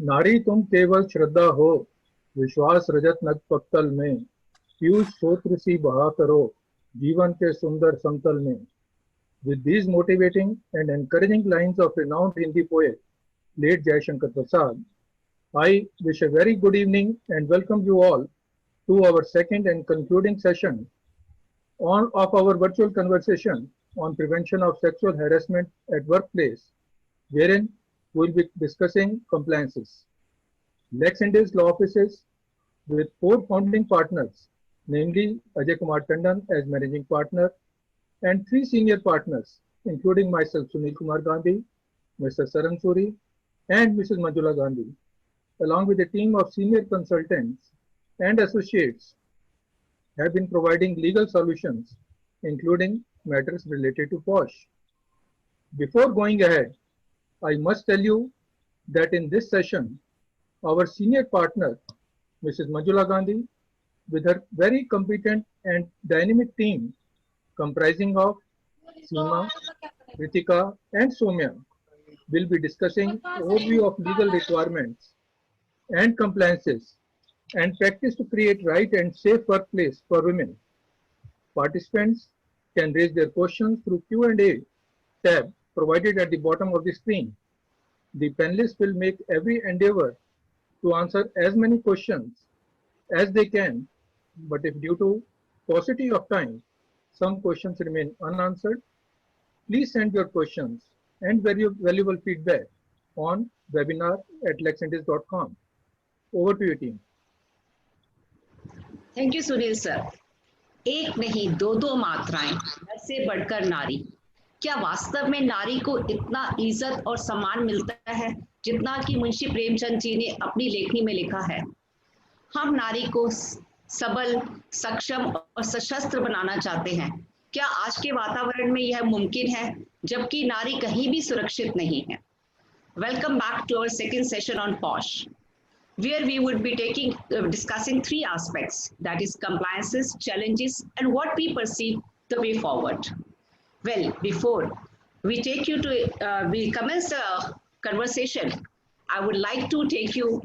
नारी तुम केवल श्रद्धा हो, विश्वास रजत नग पक्तल में, पीयूष स्रोत सी बहा करो, जीवन के सुंदर समतल में. With these motivating and encouraging lines of renowned Hindi poet, late Jaishankar Prasad, I wish a very good evening and welcome you all to our second and concluding session of our virtual conversation on prevention of sexual harassment at workplace, wherein we will be discussing compliances. Lex India's law offices with four founding partners, namely Ajay Kumar Tandon as managing partner and three senior partners, including myself, Sunil Kumar Gandhi, Mr. Saran Suri, and Mrs. Manjula Gandhi, along with a team of senior consultants and associates, have been providing legal solutions, including matters related to POSH. Before going ahead, I must tell you that in this session, our senior partner, Mrs. Manjula Gandhi, with her very competent and dynamic team comprising of Seema, Ritika, and Soumya, will be discussing overview of legal requirements and compliances and practice to create right and safe workplace for women. Participants can raise their questions through Q&A tab provided at the bottom of the screen. The panelists will make every endeavor to answer as many questions as they can, but if due to paucity of time, some questions remain unanswered, please send your questions and valuable feedback on webinar@lexindis.com. Over to you, team. Thank you Sunil sir. एक नहीं दो दो मात्राएं, नर से बढ़कर नारी। क्या वास्तव में नारी को इतना इज्जत और सम्मान मिलता है जितना कि मुंशी प्रेमचंद जी ने अपनी लेखनी में लिखा है? हम नारी को सबल, सक्षम और सशस्त्र बनाना चाहते हैं। क्या आज के वातावरण में यह मुमकिन है जबकि नारी कहीं भी सुरक्षित नहीं है? Welcome back to our second session on POSH, where we would be discussing three aspects, that is compliances, challenges, and what we perceive the way forward. Well, before we commence the conversation, I would like to give you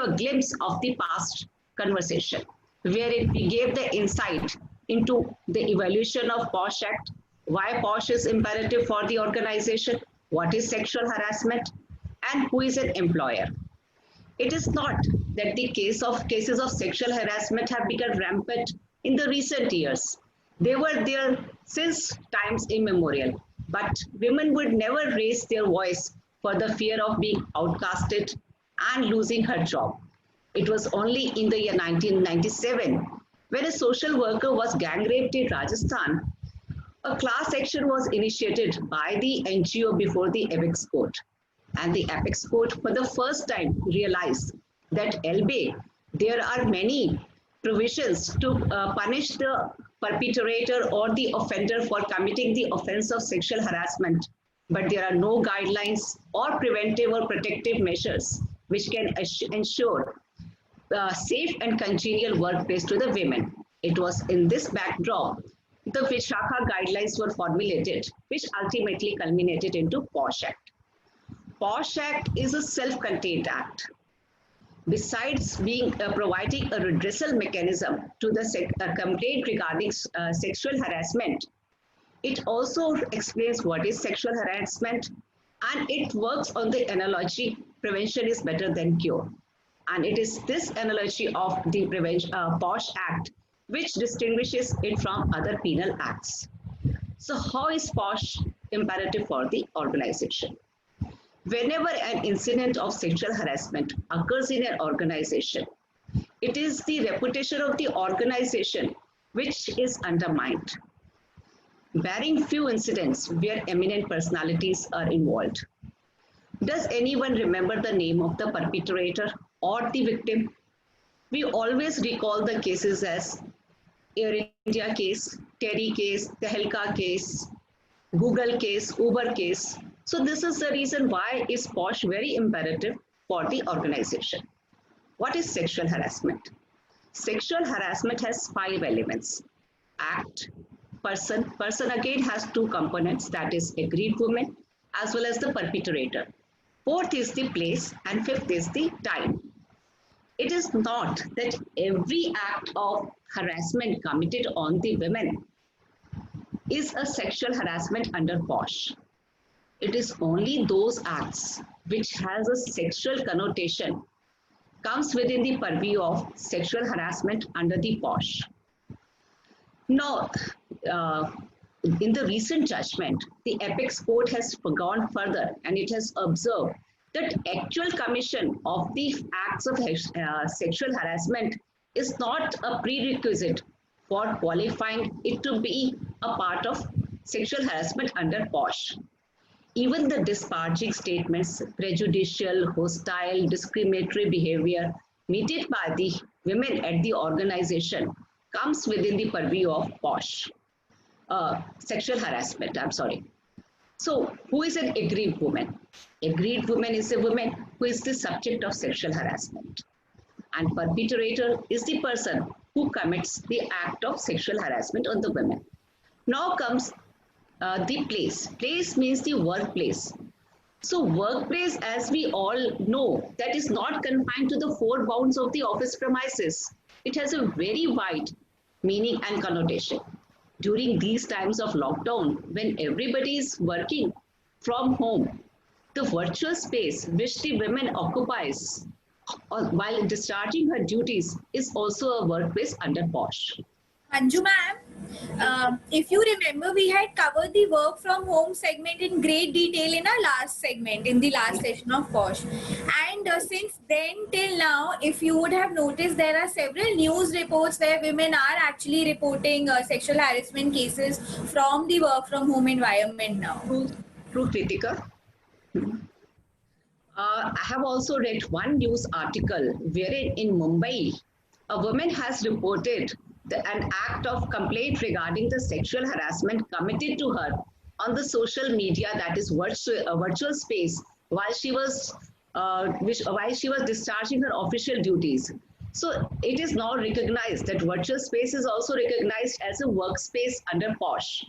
a glimpse of the past conversation, wherein we gave the insight into the evaluation of POSH Act, why POSH is imperative for the organization, what is sexual harassment, and who is an employer. It is not that the cases of sexual harassment have become rampant in the recent years. They were there since times immemorial, but women would never raise their voice for the fear of being outcasted and losing her job. It was only in the year 1997, when a social worker was gang raped in Rajasthan, a class action was initiated by the NGO before the Apex Court. And the Apex Court for the first time realized that albeit there are many provisions to punish the perpetrator or the offender for committing the offense of sexual harassment, but there are no guidelines or preventive or protective measures which can ensure safe and congenial workplace to the women. It was in this backdrop the Vishakha guidelines were formulated, which ultimately culminated into POSH Act. POSH Act is a self-contained act. Besides providing a redressal mechanism to the complaint regarding sexual harassment, it also explains what is sexual harassment, and it works on the analogy prevention is better than cure. And it is this analogy of the POSH Act which distinguishes it from other penal acts. So how is POSH imperative for the organization? Whenever an incident of sexual harassment occurs in an organization, it is the reputation of the organization which is undermined, barring few incidents where eminent personalities are involved. Does anyone remember the name of the perpetrator or the victim? We always recall the cases as Air India case, Terry case, Tehelka case, Google case, Uber case. So this is the reason why is POSH very imperative for the organization. What is sexual harassment? Sexual harassment has 5 elements. Act, person. Person again has 2 components, that is aggrieved woman as well as the perpetrator. fourth is the place, and fifth is the time. It is not that every act of harassment committed on the women is a sexual harassment under POSH. It is only those acts which has a sexual connotation comes within the purview of sexual harassment under the POSH. Now, in the recent judgment, the apex court has gone further and it has observed that actual commission of the acts of sexual harassment is not a prerequisite for qualifying it to be a part of sexual harassment under POSH. Even the disparaging statements, prejudicial, hostile, discriminatory behavior meted by the women at the organization comes within the purview of POSH. Sexual harassment, I'm sorry. So who is an aggrieved woman? Aggrieved woman is a woman who is the subject of sexual harassment. And perpetrator is the person who commits the act of sexual harassment on the women. Now comes the place. Place means the workplace. So workplace, as we all know, that is not confined to the four bounds of the office premises. It has a very wide meaning and connotation. During these times of lockdown, when everybody is working from home, the virtual space which the women occupies while discharging her duties is also a workplace under POSH. Anju ma'am, if you remember, we had covered the work from home segment in great detail in our last segment, in the last session of POSH. And since then till now, if you would have noticed, there are several news reports where women are actually reporting sexual harassment cases from the work from home environment now. True, Kritika. I have also read one news article wherein in Mumbai, a woman has reported an act of complaint regarding the sexual harassment committed to her on the social media, that is virtual space, while she was discharging her official duties. So it is now recognized that virtual space is also recognized as a workspace under POSH.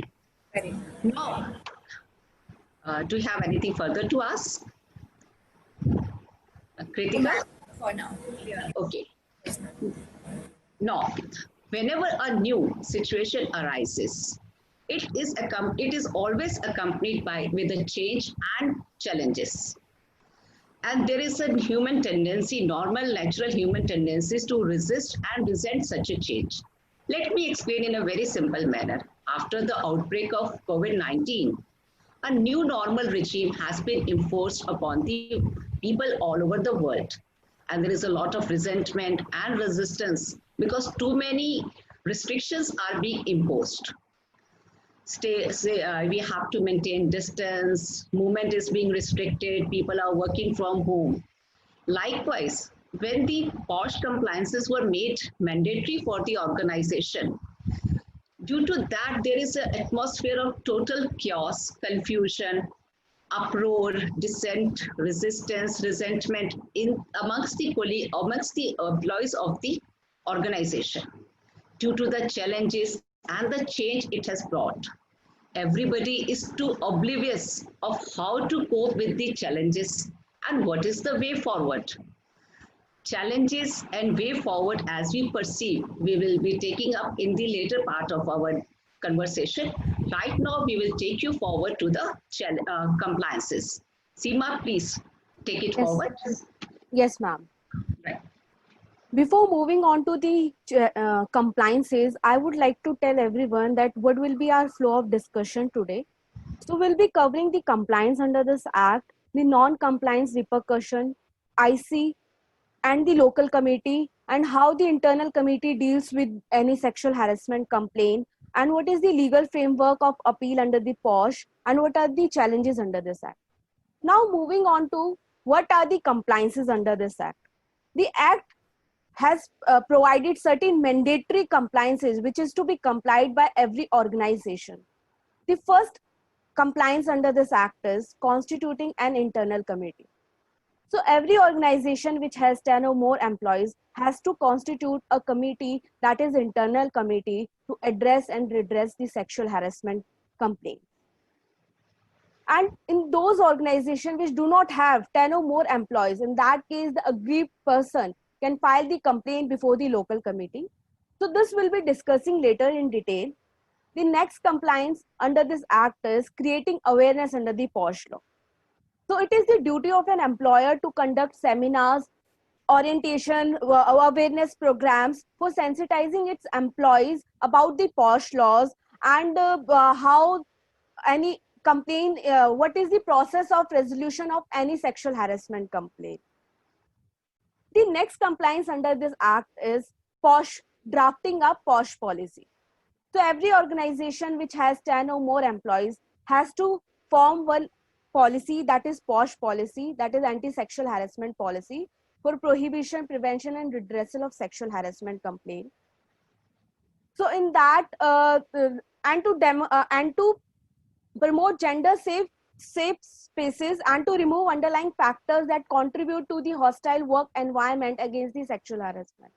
Correct. Now, do you have anything further to ask? Kritika? For now. Yeah. Okay. Now, whenever a new situation arises, it is always accompanied with a change and challenges. And there is a human tendency, normal, natural human tendencies to resist and resent such a change. Let me explain in a very simple manner. After the outbreak of COVID-19, a new normal regime has been enforced upon the people all over the world. And there is a lot of resentment and resistance because too many restrictions are being imposed. We have to maintain distance, movement is being restricted, people are working from home. Likewise, when the POSH compliances were made mandatory for the organization, due to that, there is an atmosphere of total chaos, confusion, uproar, dissent, resistance, resentment amongst the employees of the organization due to the challenges and the change it has brought. Everybody is too oblivious of how to cope with the challenges and what is the way forward. Challenges and way forward as we perceive, we will be taking up in the later part of our conversation. Right now, we will take you forward to the compliances. Seema, please take it forward. Yes, ma'am. Right. Before moving on to the compliances, I would like to tell everyone that what will be our flow of discussion today. So we'll be covering the compliance under this act, the non-compliance repercussion, IC, and the local committee, and how the internal committee deals with any sexual harassment complaint, and what is the legal framework of appeal under the POSH, and what are the challenges under this act. Now moving on to what are the compliances under this act. The act has provided certain mandatory compliances which is to be complied by every organization. The first compliance under this act is constituting an internal committee. So every organization which has 10 or more employees has to constitute a committee, that is internal committee, to address and redress the sexual harassment complaint. And in those organizations which do not have 10 or more employees, in that case, the aggrieved person can file the complaint before the local committee. So this will be discussing later in detail. The next compliance under this act is creating awareness under the POSH law. So it is the duty of an employer to conduct seminars, orientation, awareness programs for sensitizing its employees about the POSH laws and how any complaint, what is the process of resolution of any sexual harassment complaint. The next compliance under this act is POSH, drafting up POSH policy. So every organization which has 10 or more employees has to form one policy, that is POSH policy, that is anti-sexual harassment policy, for prohibition, prevention, and redressal of sexual harassment complaint. So in that, and to promote gender safe spaces and to remove underlying factors that contribute to the hostile work environment against the sexual harassment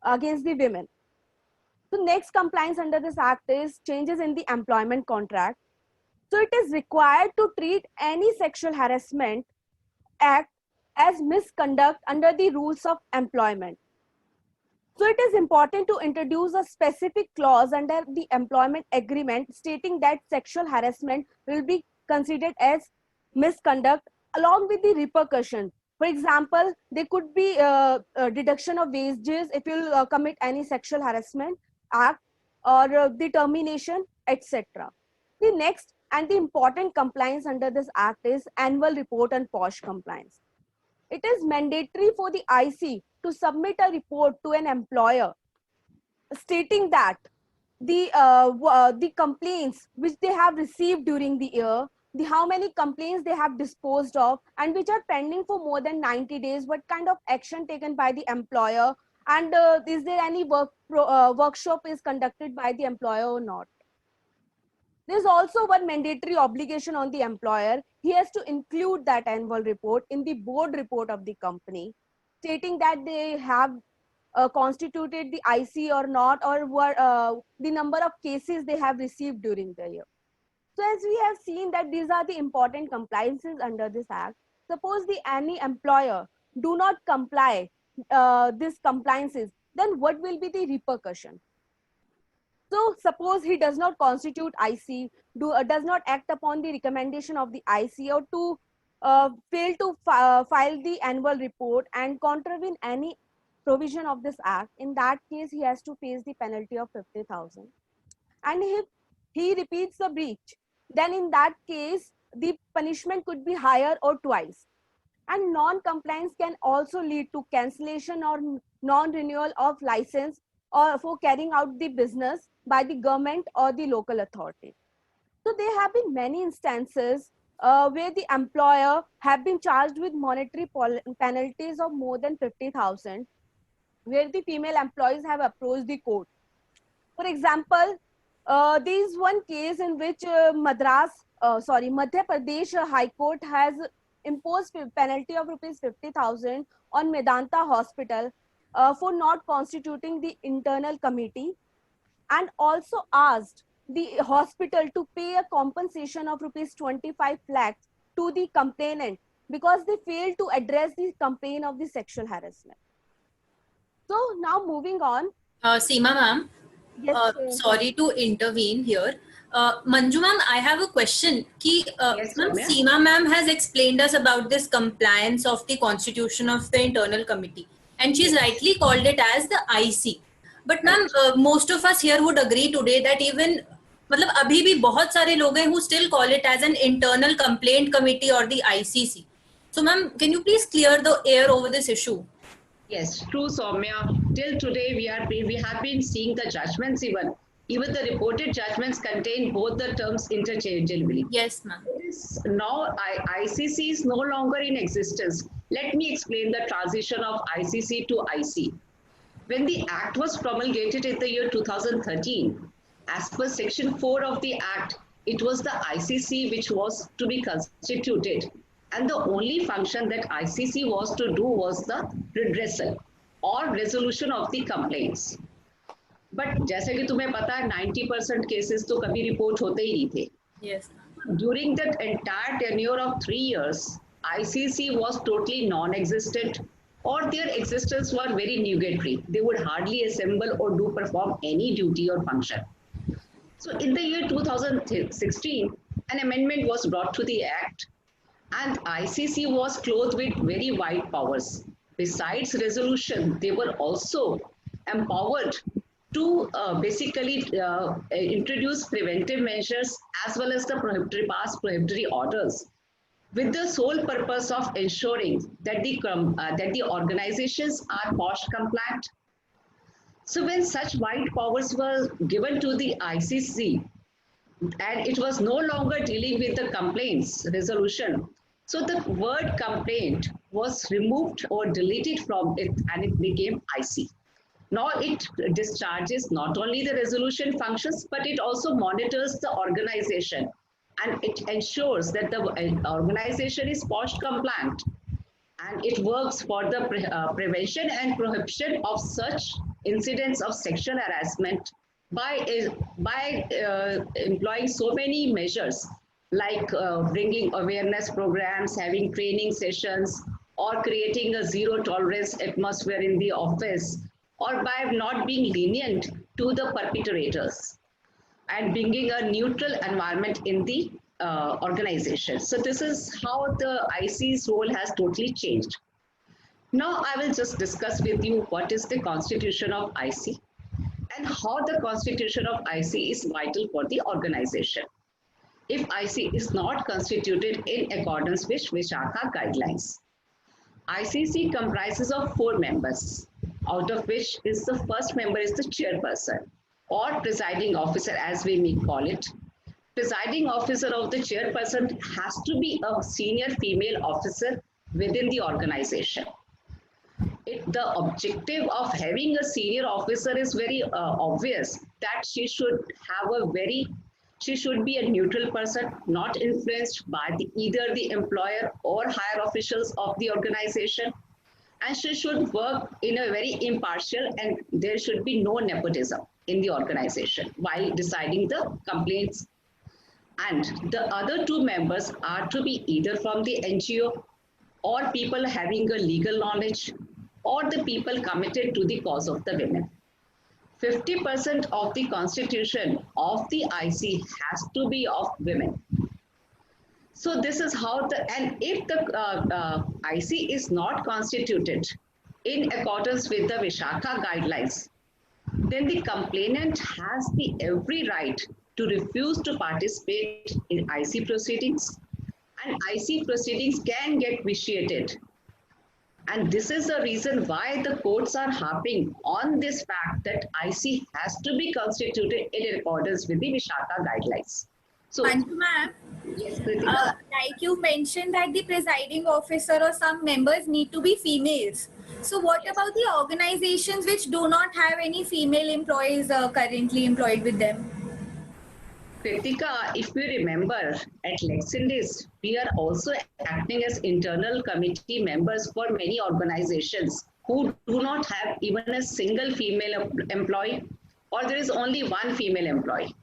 against the women. So next compliance under this act is changes in the employment contract. So it is required to treat any sexual harassment act as misconduct under the rules of employment. So it is important to introduce a specific clause under the employment agreement stating that sexual harassment will be considered as misconduct along with the repercussion. For example, there could be a deduction of wages if you commit any sexual harassment act or the termination, etc. The next and the important compliance under this act is annual report on POSH compliance. It is mandatory for the IC to submit a report to an employer stating that the complaints which they have received during the year, how many complaints they have disposed of and which are pending for more than 90 days, what kind of action taken by the employer, and is there any workshop is conducted by the employer or not. There's also one mandatory obligation on the employer. He has to include that annual report in the board report of the company, stating that they have constituted the IC or not, or the number of cases they have received during the year. So as we have seen that these are the important compliances under this act. Suppose any employer do not comply these compliances, then what will be the repercussion? So suppose he does not constitute IC, does not act upon the recommendation of the IC, or to fail to file the annual report and contravene any provision of this act, in that case he has to face the penalty of 50,000. And if he repeats the breach, then in that case the punishment could be higher or twice. And non-compliance can also lead to cancellation or non-renewal of license or for carrying out the business by the government or the local authority. So there have been many instances where the employer have been charged with monetary penalties of more than 50,000, where the female employees have approached the court. For example, there is one case in which Madhya Pradesh High Court has imposed penalty of rupees 50,000 on Medanta Hospital for not constituting the internal committee, and also asked the hospital to pay a compensation of rupees 25 lakhs to the complainant because they failed to address the complaint of the sexual harassment. So now moving on. Seema ma'am, yes, sorry to intervene here. Manju ma'am, I have a question. Yes, Ma'am, Soumya. Seema ma'am has explained us about this compliance of the constitution of the internal committee, and she's rightly called it as the IC. But ma'am, most of us here would agree today that even मतलब अभी भी बहुत सारे लोग हैं who still call it as an internal complaint committee or the ICC. So ma'am, can you please clear the air over this issue? Yes, true, Soumya. Till today, we have been seeing the judgments even. Even the reported judgments contain both the terms interchangeably. Yes, ma'am. Now, ICC is no longer in existence. Let me explain the transition of ICC to IC. When the Act was promulgated in the year 2013, as per Section 4 of the Act, it was the ICC which was to be constituted. And the only function that ICC was to do was the redressal or resolution of the complaints. But जैसे कि तुम्हें पता है 90% cases तो कभी report होते ही नहीं थे. Yes. during that entire tenure of 3 years, ICC was totally non-existent, or their existence was very nugatory. They would hardly assemble or do perform any duty or function. So in the year 2016, an amendment was brought to the Act, and ICC was clothed with very wide powers. Besides resolution, they were also empowered to basically introduce preventive measures as well as the prohibitory orders, with the sole purpose of ensuring that the organizations are POSH compliant. So when such wide powers were given to the ICC, and it was no longer dealing with the complaints resolution, so the word complaint was removed or deleted from it, and it became IC. Now it discharges not only the resolution functions, but it also monitors the organization, and it ensures that the organization is POSH compliant, and it works for the prevention and prohibition of such incidents of sexual harassment by employing so many measures, like bringing awareness programs, having training sessions, or creating a zero tolerance atmosphere in the office, or by not being lenient to the perpetrators and bringing a neutral environment in the organization. So this is how the IC's role has totally changed. Now I will just discuss with you what is the constitution of IC and how the constitution of IC is vital for the organization. If IC is not constituted in accordance with Vishaka guidelines. ICC comprises of 4 members, out of which is the first member is the chairperson or presiding officer, as we may call it. Presiding officer of the chairperson has to be a senior female officer within the organization. The objective of having a senior officer is very obvious, that she should be a neutral person, not influenced by either the employer or higher officials of the organization, and she should work in a very impartial, and there should be no nepotism in the organization while deciding the complaints. And the other 2 members are to be either from the NGO or people having a legal knowledge or the people committed to the cause of the women. 50% of the constitution of the IC has to be of women. So this is how and if the IC is not constituted in accordance with the Vishaka guidelines, then the complainant has the every right to refuse to participate in IC proceedings, and IC proceedings can get vitiated. And this is the reason why the courts are harping on this fact that IC has to be constituted in accordance with the Vishaka guidelines. So, Anju ma'am, yes, Kritika. like you mentioned that the presiding officer or some members need to be females. So what about the organizations which do not have any female employees currently employed with them? Kritika, if you remember, at Lexindis, we are also acting as internal committee members for many organizations who do not have even a single female employee, or there is only one female employee.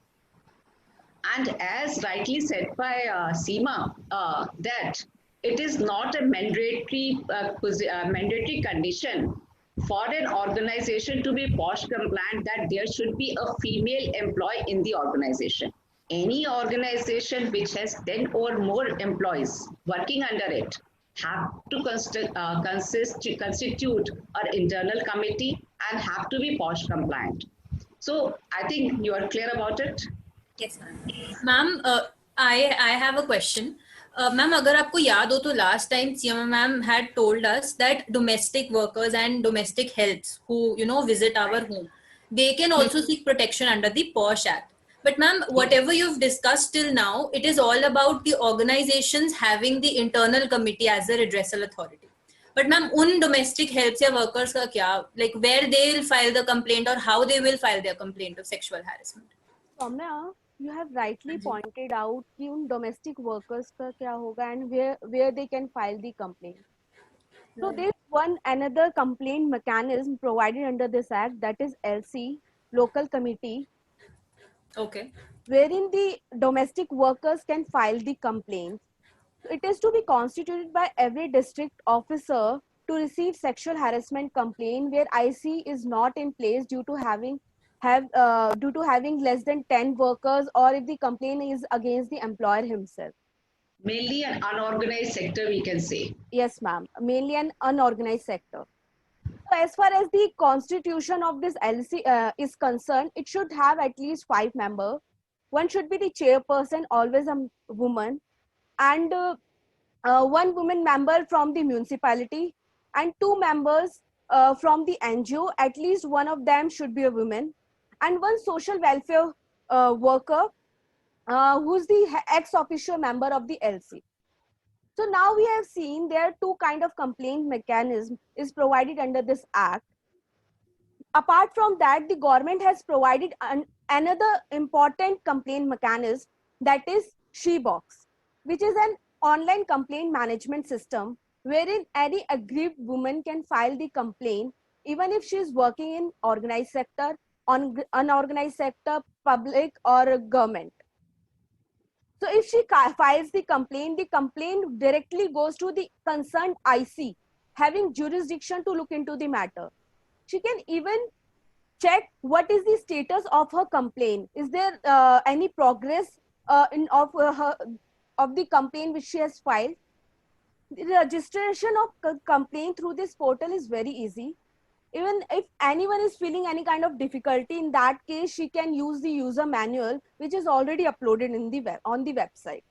And as rightly said by Seema, that it is not a mandatory condition for an organization to be POSH compliant that there should be a female employee in the organization. Any organization which has 10 or more employees working under it have to constitute an internal committee and have to be POSH compliant. So I think you are clear about it. Yes, ma'am. Ma'am, I have a question. Ma'am, अगर आपको याद हो तो last time Seema ma'am had told us that domestic workers and domestic healths who visit our home, they can also seek protection under the POSH Act. But ma'am, whatever you've discussed till now, it is all about the organizations having the internal committee as a redressal authority. But ma'am, उन domestic health या workers का क्या, like where they will file the complaint or how they will file their complaint of sexual harassment? Soumya, you have rightly pointed out कि उन domestic workers का क्या होगा and where they can file the complaint. So there's another complaint mechanism provided under this act, that is LC, local committee. Okay. wherein the domestic workers can file the complaints. It is to be constituted by every district officer to receive sexual harassment complaint where IC is not in place due to having less than 10 workers, or if the complaint is against the employer himself. Mainly an unorganized sector, we can say. Yes, ma'am. Mainly an unorganized sector. So as far as the constitution of this LC is concerned, it should have at least 5 members. One should be the chairperson, always a woman, and one woman member from the municipality, and 2 members from the NGO. At least one of them should be a woman, and one social welfare worker who's the ex officio member of the LC. So now we have seen there are 2 kind of complaint mechanism is provided under this act. Apart from that, the government has provided another important complaint mechanism, that is SheBox, which is an online complaint management system wherein any aggrieved woman can file the complaint even if she is working in organized sector, unorganized sector, public or government. So if she files the complaint directly goes to the concerned IC having jurisdiction to look into the matter. She can even check what is the status of her complaint. Is there any progress of the complaint which she has filed? The registration of complaint through this portal is very easy. Even if anyone is feeling any kind of difficulty, in that case, she can use the user manual, which is already uploaded in the on the website.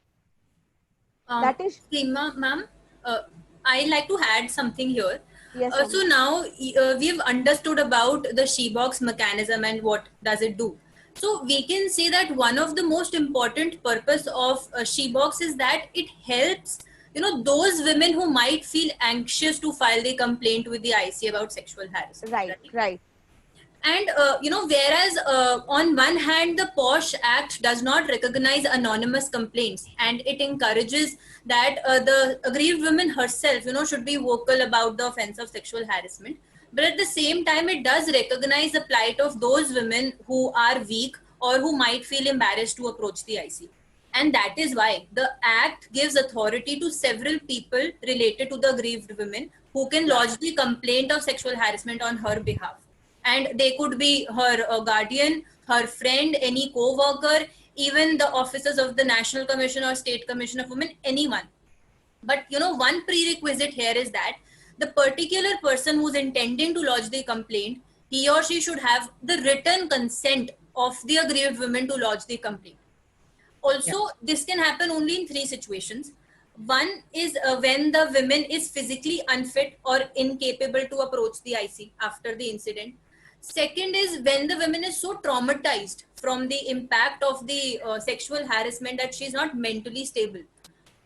That is Seema, ma'am, I like to add something here. Yes. So now we've understood about the SheBox mechanism and what does it do. So we can say that one of the most important purpose of SheBox is that it helps, you know, those women who might feel anxious to file the complaint with the IC about sexual harassment. Right. And, you know, whereas on one hand, the POSH Act does not recognize anonymous complaints, and it encourages that the aggrieved woman herself, you know, should be vocal about the offense of sexual harassment. But at the same time, it does recognize the plight of those women who are weak or who might feel embarrassed to approach the IC. And that is why the Act gives authority to several people related to the aggrieved women who can lodge the complaint of sexual harassment on her behalf. And they could be her guardian, her friend, any co-worker, even the officers of the National Commission or State Commission of Women, anyone. But, you know, one prerequisite here is that the particular person who's intending to lodge the complaint, he or she should have the written consent of the aggrieved women to lodge the complaint. Also, this can happen only in 3 situations. One is when the woman is physically unfit or incapable to approach the IC after the incident. Second is when the woman is so traumatized from the impact of the sexual harassment that she is not mentally stable.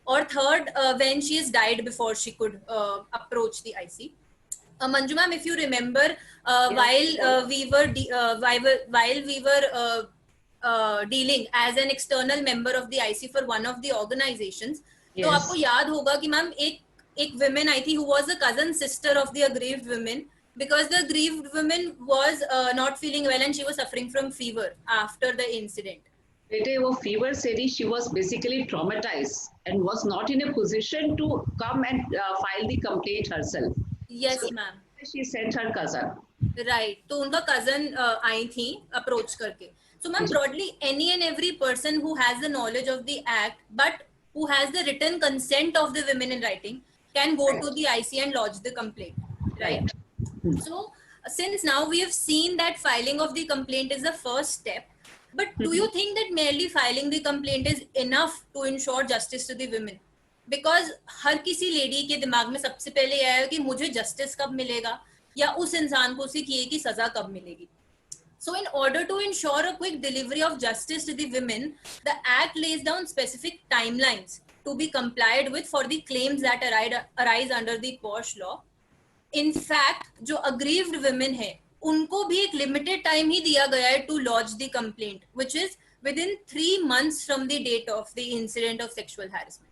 Or third, when she has died before she could approach the IC. Manju ma'am, if you remember, while we were dealing as an external member of the IC for one of the organizations, तो आपको याद होगा कि ma'am एक woman आई थी who was the cousin sister of the aggrieved women, because the aggrieved woman was not feeling well and she was suffering from fever after the incident. बेटे वो fever से ही she was basically traumatized and was not in a position to come and file the complaint herself. Yes, so, ma'am. She sent her cousin. Right. तो उनका cousin आई थी approach करके. So, ma'am, broadly, any and every person who has the knowledge of the act, but who has the written consent of the women in writing, can go to the IC and lodge the complaint. Right. So, since now we have seen that filing of the complaint is the first step, but do you think that merely filing the complaint is enough to ensure justice to the women? Because हर किसी lady के दिमाग में सबसे पहले यह है कि मुझे justice कब मिलेगा या उस इंसान को उसी किए की सजा कब मिलेगी. So in order to ensure a quick delivery of justice to the women, the Act lays down specific timelines to be complied with for the claims that arise under the POSH law. In fact, जो aggrieved women हैं, उनको भी एक limited time ही दिया गया है to lodge the complaint, which is within 3 months from the date of the incident of sexual harassment.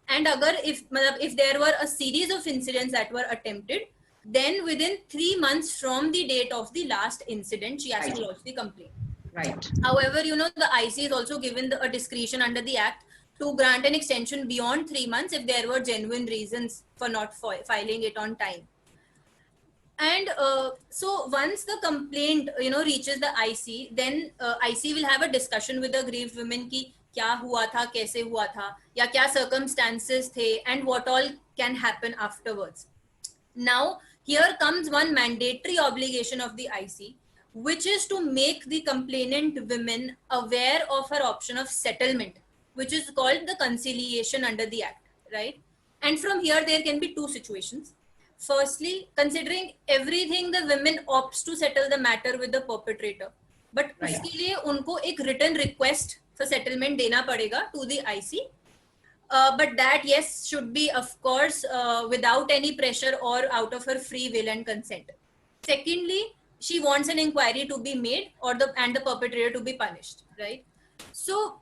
And अगर if there were a series of incidents that were attempted, then within 3 months from the date of the last incident, she has to lodge the complaint. Right. However, the IC is also given a discretion under the Act to grant an extension beyond 3 months if there were genuine reasons for not filing it on time. And so once the complaint reaches the IC, then IC will have a discussion with the aggrieved women ki kya hua tha, kaise hua tha, ya kya circumstances the, and what all can happen afterwards. Now here comes one mandatory obligation of the IC, which is to make the complainant women aware of her option of settlement, which is called the conciliation under the Act, right? And from here there can be two situations. Firstly, considering everything, the women opts to settle the matter with the perpetrator, but Right. उसके लिए उनको एक written request for settlement देना पड़ेगा to the IC. But that, yes, should be, of course, without any pressure or out of her free will and consent. Secondly, she wants an inquiry to be made and the perpetrator to be punished, right? So,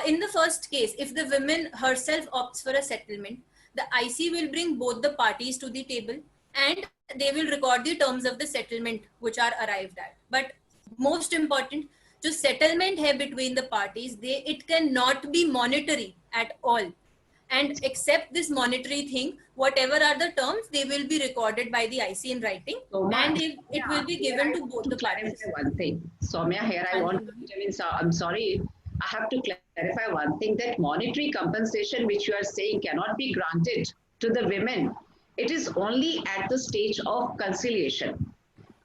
in the first case, if the woman herself opts for a settlement, the IC will bring both the parties to the table and they will record the terms of the settlement which are arrived at. But most important, जो settlement है between the parties, it cannot be monetary at all. And except this monetary thing, whatever are the terms, they will be recorded by the IC in writing, and it will be given to both the parties. One thing, Soumya, here I want to, I'm sorry, I have to clarify one thing, that monetary compensation which you are saying cannot be granted to the women. It is only at the stage of conciliation.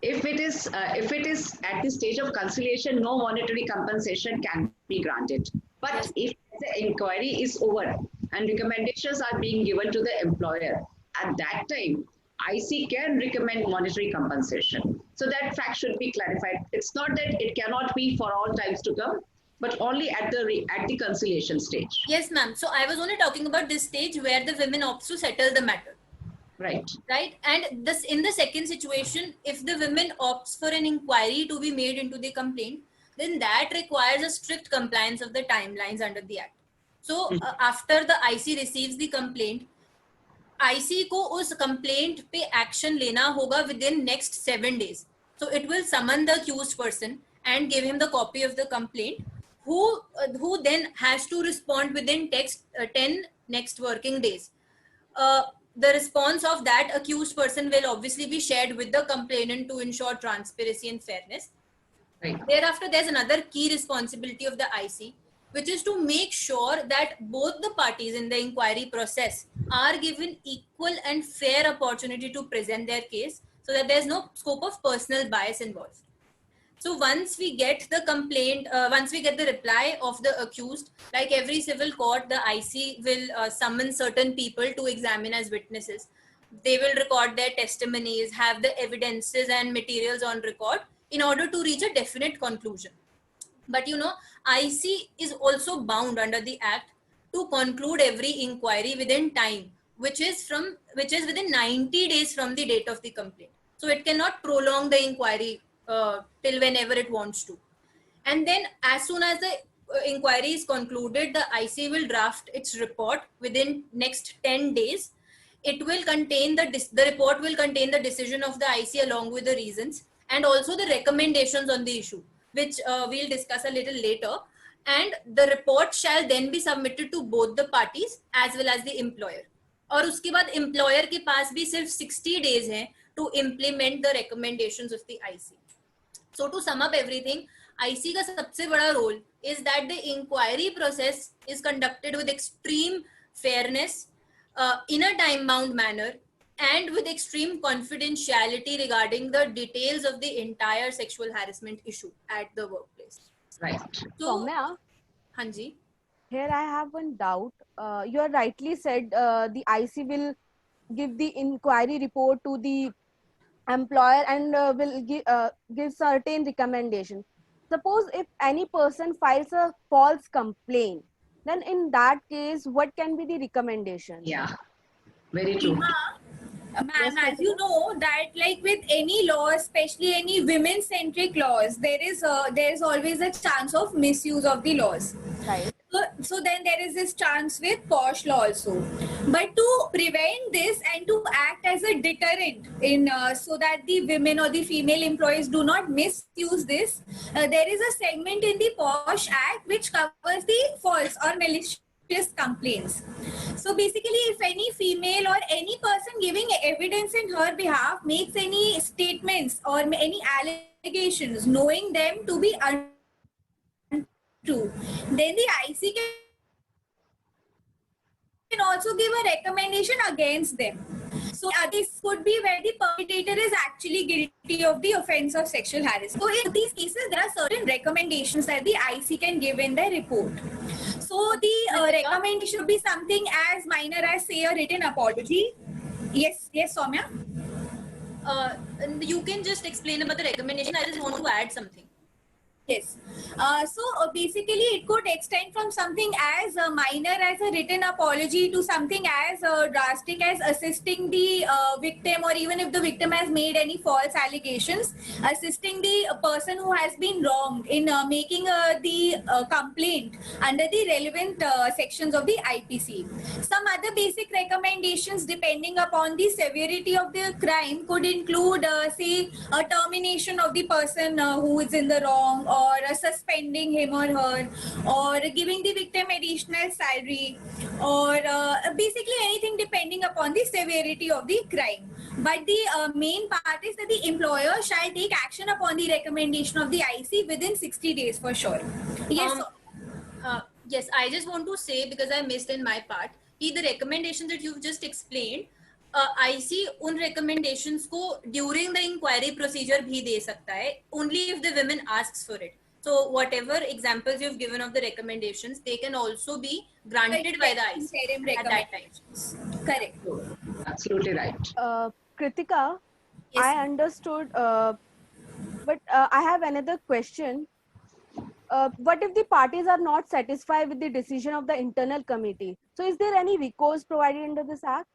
If it is at the stage of conciliation, no monetary compensation can be granted. But if the inquiry is over and recommendations are being given to the employer, at that time, IC can recommend monetary compensation. So that fact should be clarified. It's not that it cannot be for all times to come, but only at the conciliation stage. Yes, ma'am. So I was only talking about this stage where the women opts to settle the matter. Right. Right. And this, in the second situation, if the women opts for an inquiry to be made into the complaint, then that requires a strict compliance of the timelines under the Act. So after the IC receives the complaint, IC को उस complaint पे action लेना होगा within next 7 days. So it will summon the accused person and give him the copy of the complaint, who then has to respond within 10 next working days. The response of that accused person will obviously be shared with the complainant to ensure transparency and fairness. Right. Thereafter, there's another key responsibility of the IC, which is to make sure that both the parties in the inquiry process are given equal and fair opportunity to present their case, so that there's no scope of personal bias involved. So once we get the complaint, once we get the reply of the accused, like every civil court, the IC will summon certain people to examine as witnesses. They will record their testimonies, have the evidences and materials on record in order to reach a definite conclusion. But IC is also bound under the Act to conclude every inquiry within time, which is within 90 days from the date of the complaint. So it cannot prolong the inquiry till whenever it wants to. And then as soon as the inquiry is concluded, the IC will draft its report within next 10 days. It will contain the report will contain the decision of the IC along with the reasons and also the recommendations on the issue, which we'll discuss a little later. And the report shall then be submitted to both the parties as well as the employer. और उसके बाद employer के पास भी सिर्फ 60 days हैं to implement the recommendations of the IC. So to sum up everything, IC का सबसे बड़ा role is that the inquiry process is conducted with extreme fairness, in a time-bound manner, and with extreme confidentiality regarding the details of the entire sexual harassment issue at the workplace. Right. So, Soumya, Hanji. here I have one doubt. You have rightly said the IC will give the inquiry report to the employer and will give certain recommendation. Suppose if any person files a false complaint, then in that case, what can be the recommendation? Yeah. Very true. Ma'am, as you know that like with any law, especially any women-centric laws, there is always a chance of misuse of the laws. Right. So then there is this chance with POSH law also. But to prevent this and to act as a deterrent in so that the women or the female employees do not misuse this, there is a segment in the POSH Act which covers the false or malicious complaints. So basically, if any female or any person giving evidence in her behalf makes any statements or any allegations knowing them to be untrue, then the IC can also give a recommendation against them. So this could be where the perpetrator is actually guilty of the offense of sexual harassment. So in these cases, there are certain recommendations that the IC can give in their report. So the recommendation should be something as minor as, say, a written apology. Yes, Soumya. And you can just explain about the recommendation. I just want to add something. Yes. So basically, it could extend from something as minor as a written apology to something as drastic as assisting the victim, or even if the victim has made any false allegations, assisting the person who has been wronged in making the complaint under the relevant sections of the IPC. Some other basic recommendations, depending upon the severity of the crime, could include, say, a termination of the person who is in the wrong, or suspending him or her, or giving the victim additional salary, or basically anything depending upon the severity of the crime. But the main part is that the employer shall take action upon the recommendation of the IC within 60 days for sure. Yes. Yes, I just want to say, because I missed in my part, the recommendation that you've just explained, IC उन recommendations को during the inquiry procedure भी दे सकता है, only if the women asks for it. So whatever examples you've given of the recommendations, they can also be granted by the IC at that time. Correct. Absolutely right. Kritika, Yes. I understood, but I have another question. What if the parties are not satisfied with the decision of the internal committee? So is there any recourse provided under this act?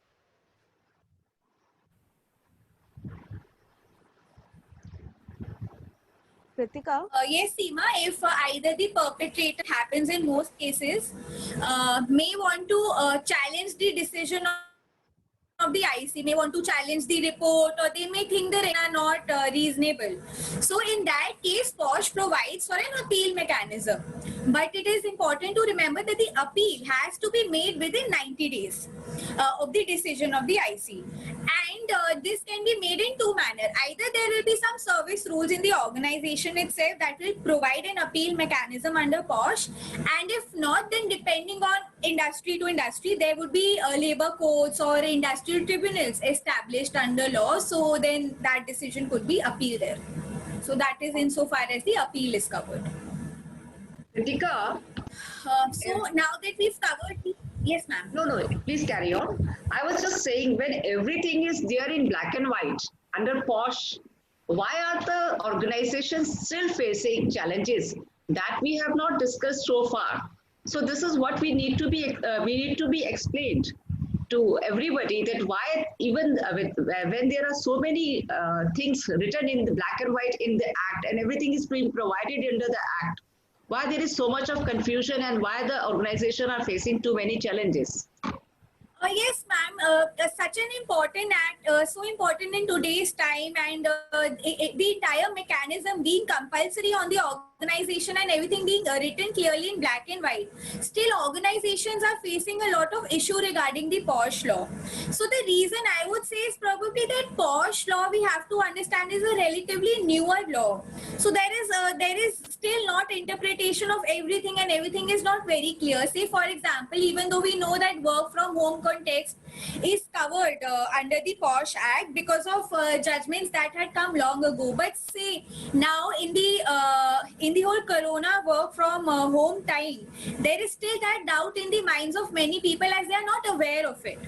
Kritika? Yes, Seema, if either the perpetrator happens in most cases, may want to challenge the decision of the IC, may want to challenge the report, or they may think the are not reasonable. So in that case, POSH provides for an appeal mechanism. But it is important to remember that the appeal has to be made within 90 days of the decision of the IC. And this can be made in two manners. Either there will be some service rules in the organization itself that will provide an appeal mechanism under POSH. And if not, then depending on industry to industry, there would be labor courts or industrial tribunals established under law. So then that decision could be appealed there. So that is insofar as the appeal is covered. Kritika, So now that we've covered the... Yes, ma'am. no, please carry on. I was just saying, when everything is there in black and white under POSH, why are the organizations still facing challenges that we have not discussed so far? So this is what we need to be explained to everybody, that why even when there are so many things written in the black and white in the act, and everything is being provided under the act, why there is so much of confusion, and why the organization are facing too many challenges? Yes, ma'am. Such an important act, so important in today's time, and the entire mechanism being compulsory on the organization and everything being written clearly in black and white. Still, organizations are facing a lot of issue regarding the POSH law. So the reason I would say is probably that POSH law, we have to understand, is a relatively newer law. So there is still not interpretation of everything, and everything is not very clear. Say, for example, even though we know that work from home context is covered under the POSH Act because of judgments that had come long ago, but say now in the whole corona work from home time, there is still that doubt in the minds of many people as they are not aware of it.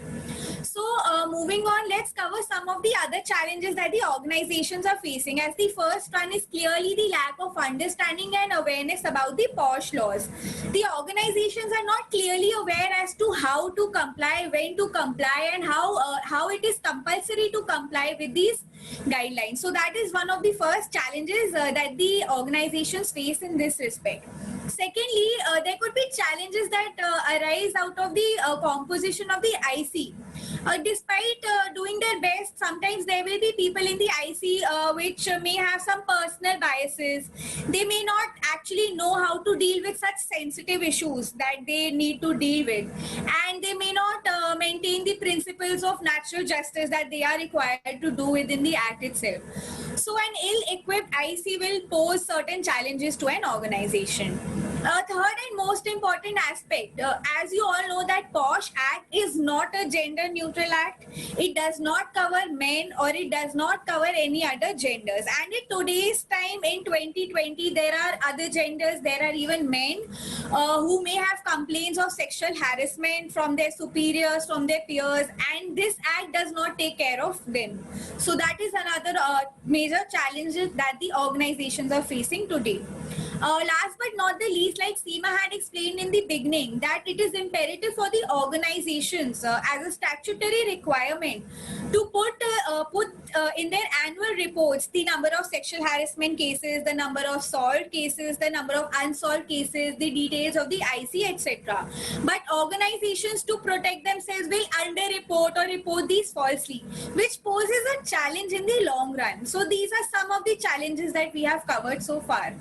So moving on, let's cover some of the other challenges that the organizations are facing. As the first one is clearly the lack of understanding and awareness about the POSH laws. The organizations are not clearly aware as to how to comply, when to comply, and how it is compulsory to comply with these guidelines. So that is one of the first challenges that the organizations face in this respect. Secondly, there could be challenges that arise out of the composition of the IC. Despite doing their best, sometimes there will be people in the IC which may have some personal biases. They may not actually know how to deal with such sensitive issues that they need to deal with, and they may not maintain the principles of natural justice that they are required to do within the act itself. So an ill-equipped IC will pose certain challenges to an organization. Third and most important aspect, as you all know, that POSH Act is not a gender neutral act. It does not cover men or it does not cover any other genders. And in today's time, in 2020, there are other genders, there are even men who may have complaints of sexual harassment from their superiors, from their peers, and this act does not take care of them. So that is another major challenge that the organizations are facing today. Last but not the least, like Seema had explained in the beginning, that it is imperative for the organizations as a statutory requirement to put in their annual reports the number of sexual harassment cases, the number of solved cases, the number of unsolved cases, the details of the IC, etc. But organizations, to protect themselves, will underreport or report these falsely, which poses a challenge in the long run. So these are some of the challenges that we have covered so far.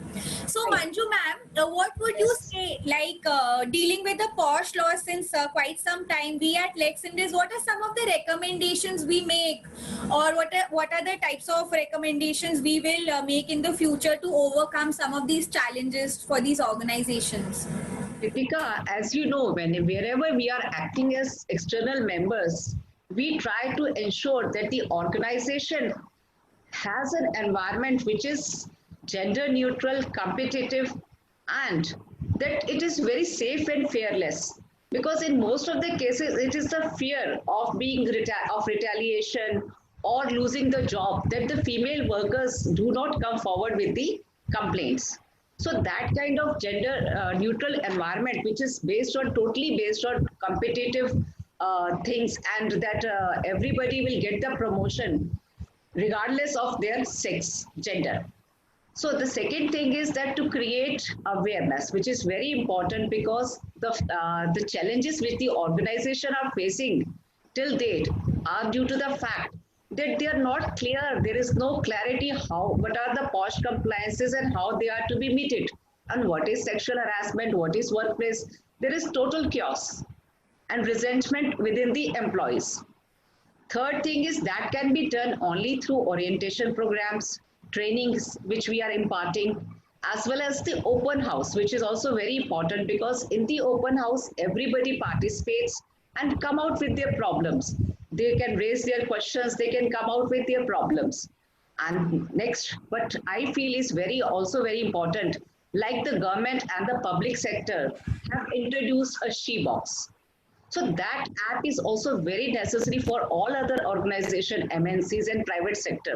So Manju ma'am, what would you say, like dealing with the POSH law since quite some time, we at Lex Indies, what are some of the recommendations we make, or what are the types of recommendations we will make in the future to overcome some of these challenges for these organizations? Deepika, as you know, wherever we are acting as external members, we try to ensure that the organization has an environment which is gender neutral, competitive, and that it is very safe and fearless. Because in most of the cases, it is the fear of being of retaliation or losing the job that the female workers do not come forward with the complaints. So that kind of gender neutral environment, which is totally based on competitive things, and that everybody will get the promotion regardless of their sex, gender. So the second thing is that to create awareness, which is very important, because the challenges which the organization are facing till date are due to the fact that they are not clear. There is no clarity what are the POSH compliances and how they are to be meted, and what is sexual harassment, what is workplace. There is total chaos and resentment within the employees. Third thing is that can be done only through orientation programs, trainings which we are imparting, as well as the open house, which is also very important, because in the open house, everybody participates and come out with their problems. They can raise their questions, they can come out with their problems. And next, what I feel is also very important, like the government and the public sector have introduced a She Box. So that app is also very necessary for all other organizations, MNCs and private sector,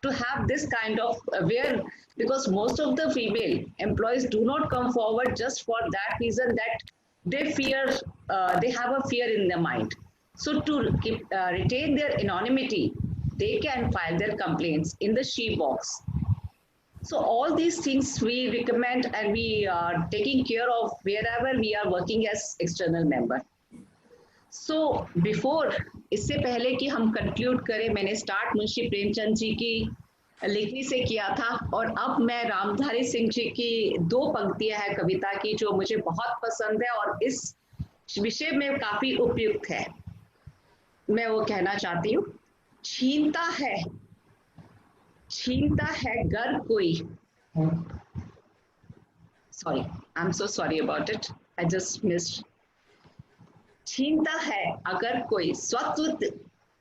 to have this kind of aware, because most of the female employees do not come forward just for that reason, that they fear, they have a fear in their mind. So to retain their anonymity, they can file their complaints in the She Box. So all these things we recommend, and we are taking care of wherever we are working as external member. So before, इससे पहले कि हम conclude करें, मैंने start Munshi Premchand ji की लेखनी से किया था, और अब मैं रामधारी सिंह जी की 2 पंक्तियां हैं कविता की जो मुझे बहुत पसंद है और इस विषय में काफी उपयुक्त है। मैं वो कहना चाहती हूँ। छीनता है गर कोई, sorry, I am so sorry about it, I just missed. छीनता है अगर कोई स्वत्व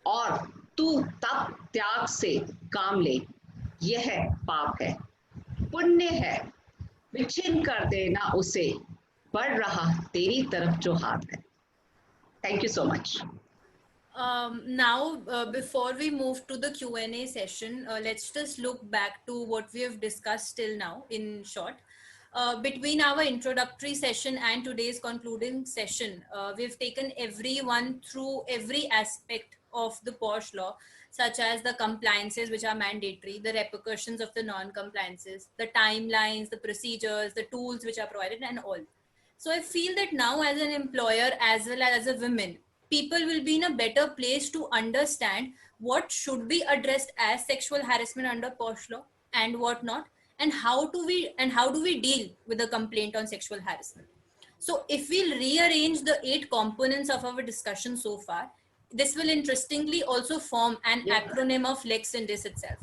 और तू तप त्याग से काम ले, यह पाप है, पुण्य है, विच्छिन्न कर देना उसे, बढ़ रहा तेरी तरफ जो हाथ है। Thank you so much. Now, before we move to the Q&A session, let's just look back to what we have discussed till now in short. Between our introductory session and today's concluding session, we've taken everyone through every aspect of the POSH law, such as the compliances which are mandatory, the repercussions of the non-compliances, the timelines, the procedures, the tools which are provided, and all. So I feel that now, as an employer as well as a woman, people will be in a better place to understand what should be addressed as sexual harassment under POSH law and what not, and how do we deal with a complaint on sexual harassment. So if we'll rearrange the 8 components of our discussion so far, this will interestingly also form an acronym of Lex Indis itself.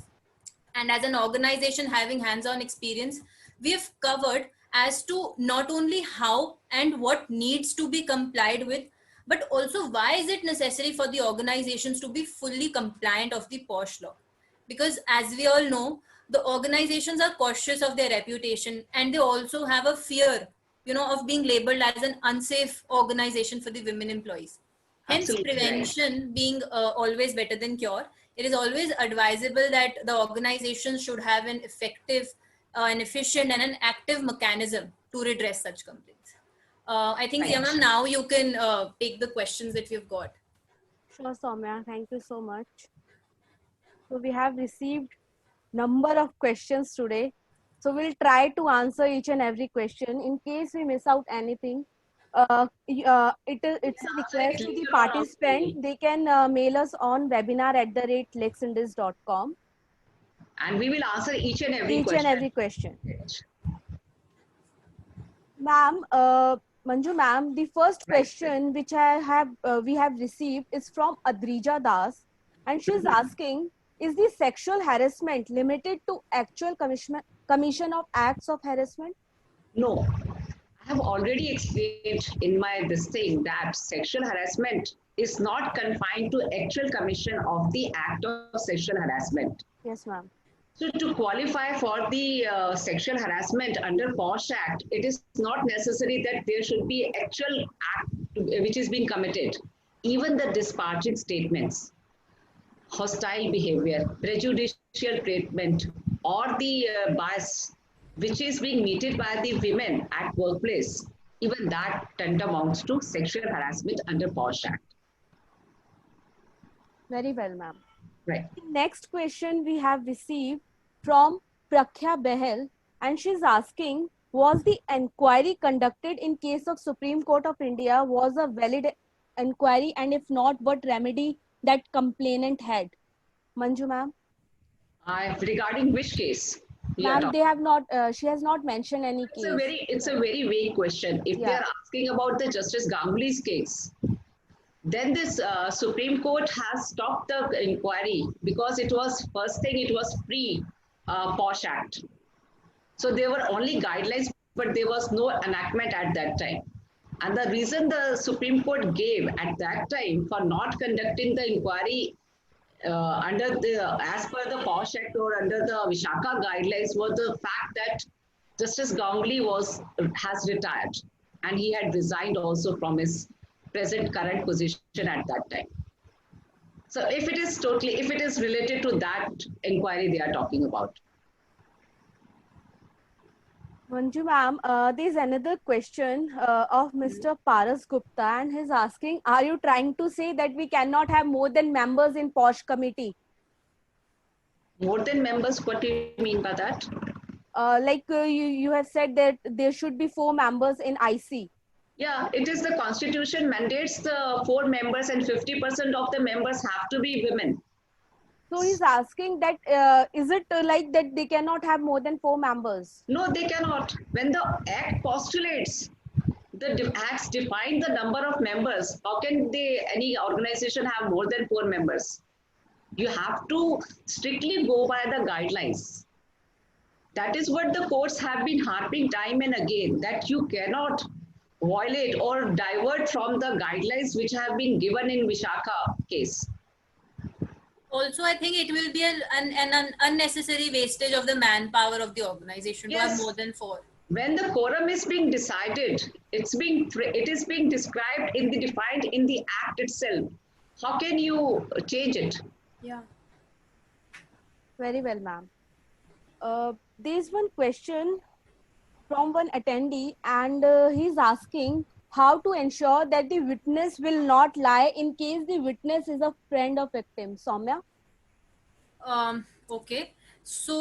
And as an organization having hands-on experience, we have covered as to not only how and what needs to be complied with, but also why is it necessary for the organizations to be fully compliant of the POSH law. Because as we all know, the organizations are cautious of their reputation, and they also have a fear, of being labeled as an unsafe organization for the women employees. Hence, Absolutely right. prevention being always better than cure, it is always advisable that the organization should have an effective, an efficient, and an active mechanism to redress such complaints. I think, Right. Zia ma'am, now you can take the questions that we've got. Sure, Soumya. Thank you so much. So we have received number of questions today. So we'll try to answer each and every question. In case we miss out anything, it's a request to the Later on participant. They can mail us on webinar@lexindis.com. And we will answer each and every Each question. and every question. Ma'am, Manju ma'am, the first question which we have received is from Adrija Das, and she's asking, is the sexual harassment limited to actual commission of acts of harassment? No, I have already explained in my this thing that sexual harassment is not confined to actual commission of the act of sexual harassment. Yes, ma'am. So to qualify for the sexual harassment under POSH Act, it is not necessary that there should be actual act which is being committed. Even the disparaging statements, hostile behavior, prejudicial treatment, or the bias which is being meted by the women at workplace, even that tantamounts to sexual harassment under POSH Act. Very well, ma'am. Right. The next question we have received from Prakhya Behel, and she's asking, was the inquiry conducted in case of Supreme Court of India was a valid inquiry, and if not, what remedy that complainant had? Manju ma'am? Regarding which case? you are Ma'am, talking? they have not, she has not mentioned any It's case. a very vague question. If they Yeah. are asking about the Justice Ganguly's case, then this Supreme Court has stopped the inquiry because it was first thing, it was pre POSH Act. So there were only guidelines, but there was no enactment at that time. And the reason the Supreme Court gave at that time for not conducting the inquiry under the as per the POSH Act or under the Vishaka guidelines was the fact that Justice Ganguly has retired, and he had resigned also from his current position at that time. So if it is related to that inquiry they are talking about. Manju ma'am, there's another question of Mr. Paras Gupta, and he's asking, are you trying to say that we cannot have more than members in POSH committee? More than members, what do you mean by that? You have said that there should be 4 members in IC. Yeah, it is the constitution mandates the 4 members and 50% of the members have to be women. So he's asking that, is it like that they cannot have more than 4 members? No, they cannot. When the Act postulates, the Acts define the number of members, how can any organization have more than 4 members? You have to strictly go by the guidelines. That is what the courts have been harping time and again, that you cannot violate or divert from the guidelines which have been given in Vishaka case. Also, I think it will be an unnecessary wastage of the manpower of the organization to have Yes. more than 4. When the quorum is being decided, it is being described defined in the Act itself. How can you change it? Yeah. Very well, ma'am. There's one question from one attendee, and he's asking, how to ensure that the witness will not lie in case the witness is a friend of victim? Soumya? Okay so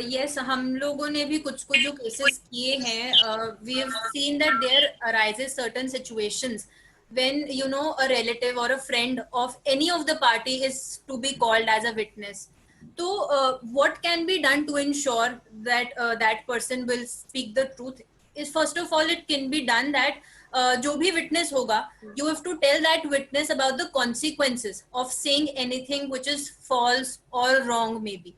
yes हम लोगों ने भी कुछ कुछ जो cases किए हैं we have seen that there arises certain situations when you know a relative or a friend of any of the party is to be called as a witness. So what can be done to ensure that that person will speak the truth is, first of all, it can be done that जो भी witness होगा, you have to tell that witness about the consequences of saying anything which is false or wrong maybe.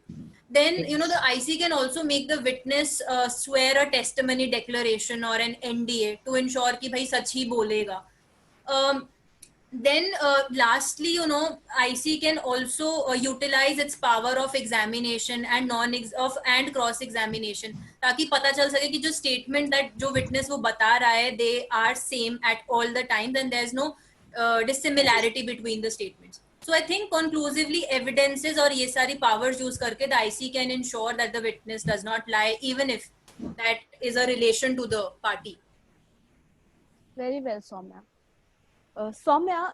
Then you know the IC can also make the witness swear a testimony declaration or an NDA to ensure कि भाई सच ही बोलेगा. Then lastly, you know, IC can also utilize its power of examination and and cross examination ताकि पता चल सके कि जो statement that जो witness वो बता रहा है they are same at all the time, then there's no dissimilarity between the statements. So I think conclusively evidences और ये सारी powers use करके the IC can ensure that the witness does not lie even if that is a relation to the party. Very well, Soumya. Soumya,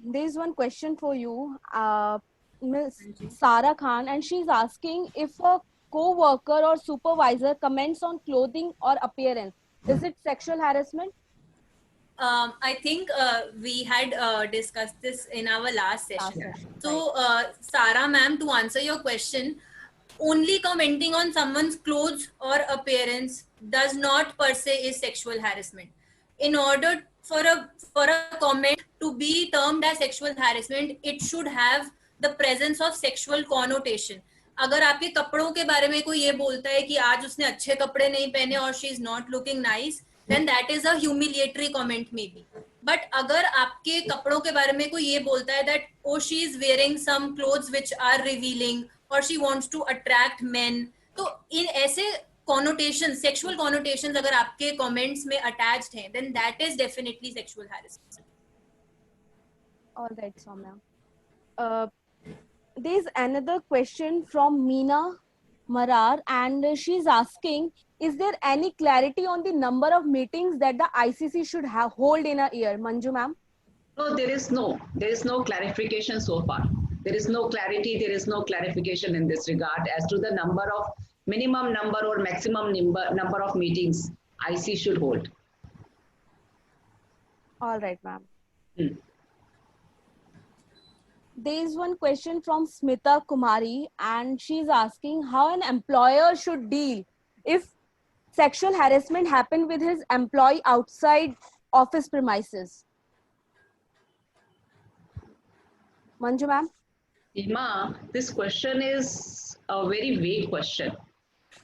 there is one question for you, Ms. Sara Khan, and she's asking if a co-worker or supervisor comments on clothing or appearance, is it sexual harassment? I think we had discussed this in our last session. So, Sara ma'am, to answer your question, only commenting on someone's clothes or appearance does not per se is sexual harassment. In order for a comment to be termed as sexual harassment, it should have the presence of sexual connotation. अगर आपके कपड़ों के बारे में कोई ये बोलता है कि आज उसने अच्छे कपड़े नहीं पहने और she is not looking nice, then that is a humiliatory comment maybe. But अगर आपके कपड़ों के बारे में कोई ये बोलता है that oh she is wearing some clothes which are revealing or she wants to attract men, तो इन ऐसे connotations, sexual connotations अगर आपके comments में attached हैं, then that is definitely sexual harassment. All right, Soumya. There's another question from Meena Marar, and she's asking, is there any clarity on the number of meetings that the ICC should hold in a year? Manju ma'am? No, there is no clarification so far. There is no clarity, there is no clarification in this regard as to the minimum number or maximum number of meetings IC should hold. All right, ma'am. There is one question from Smita Kumari, and she's asking how an employer should deal if sexual harassment happened with his employee outside office premises. Manju ma'am? Ima, this question is a very vague question.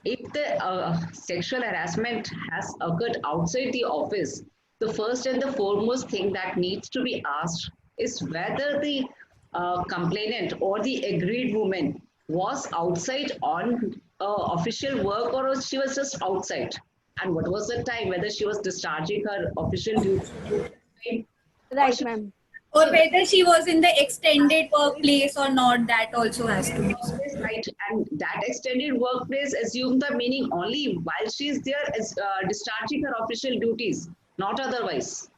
If the sexual harassment has occurred outside the office, the first and the foremost thing that needs to be asked is whether the complainant or the aggrieved woman was outside on official work or she was just outside. And what was the time, whether she was discharging her official duty. Right, ma'am. Or whether she was in the extended workplace or not, that also has to be. Right, and that extended workplace assume the meaning only while she is there as discharging her official duties, not otherwise.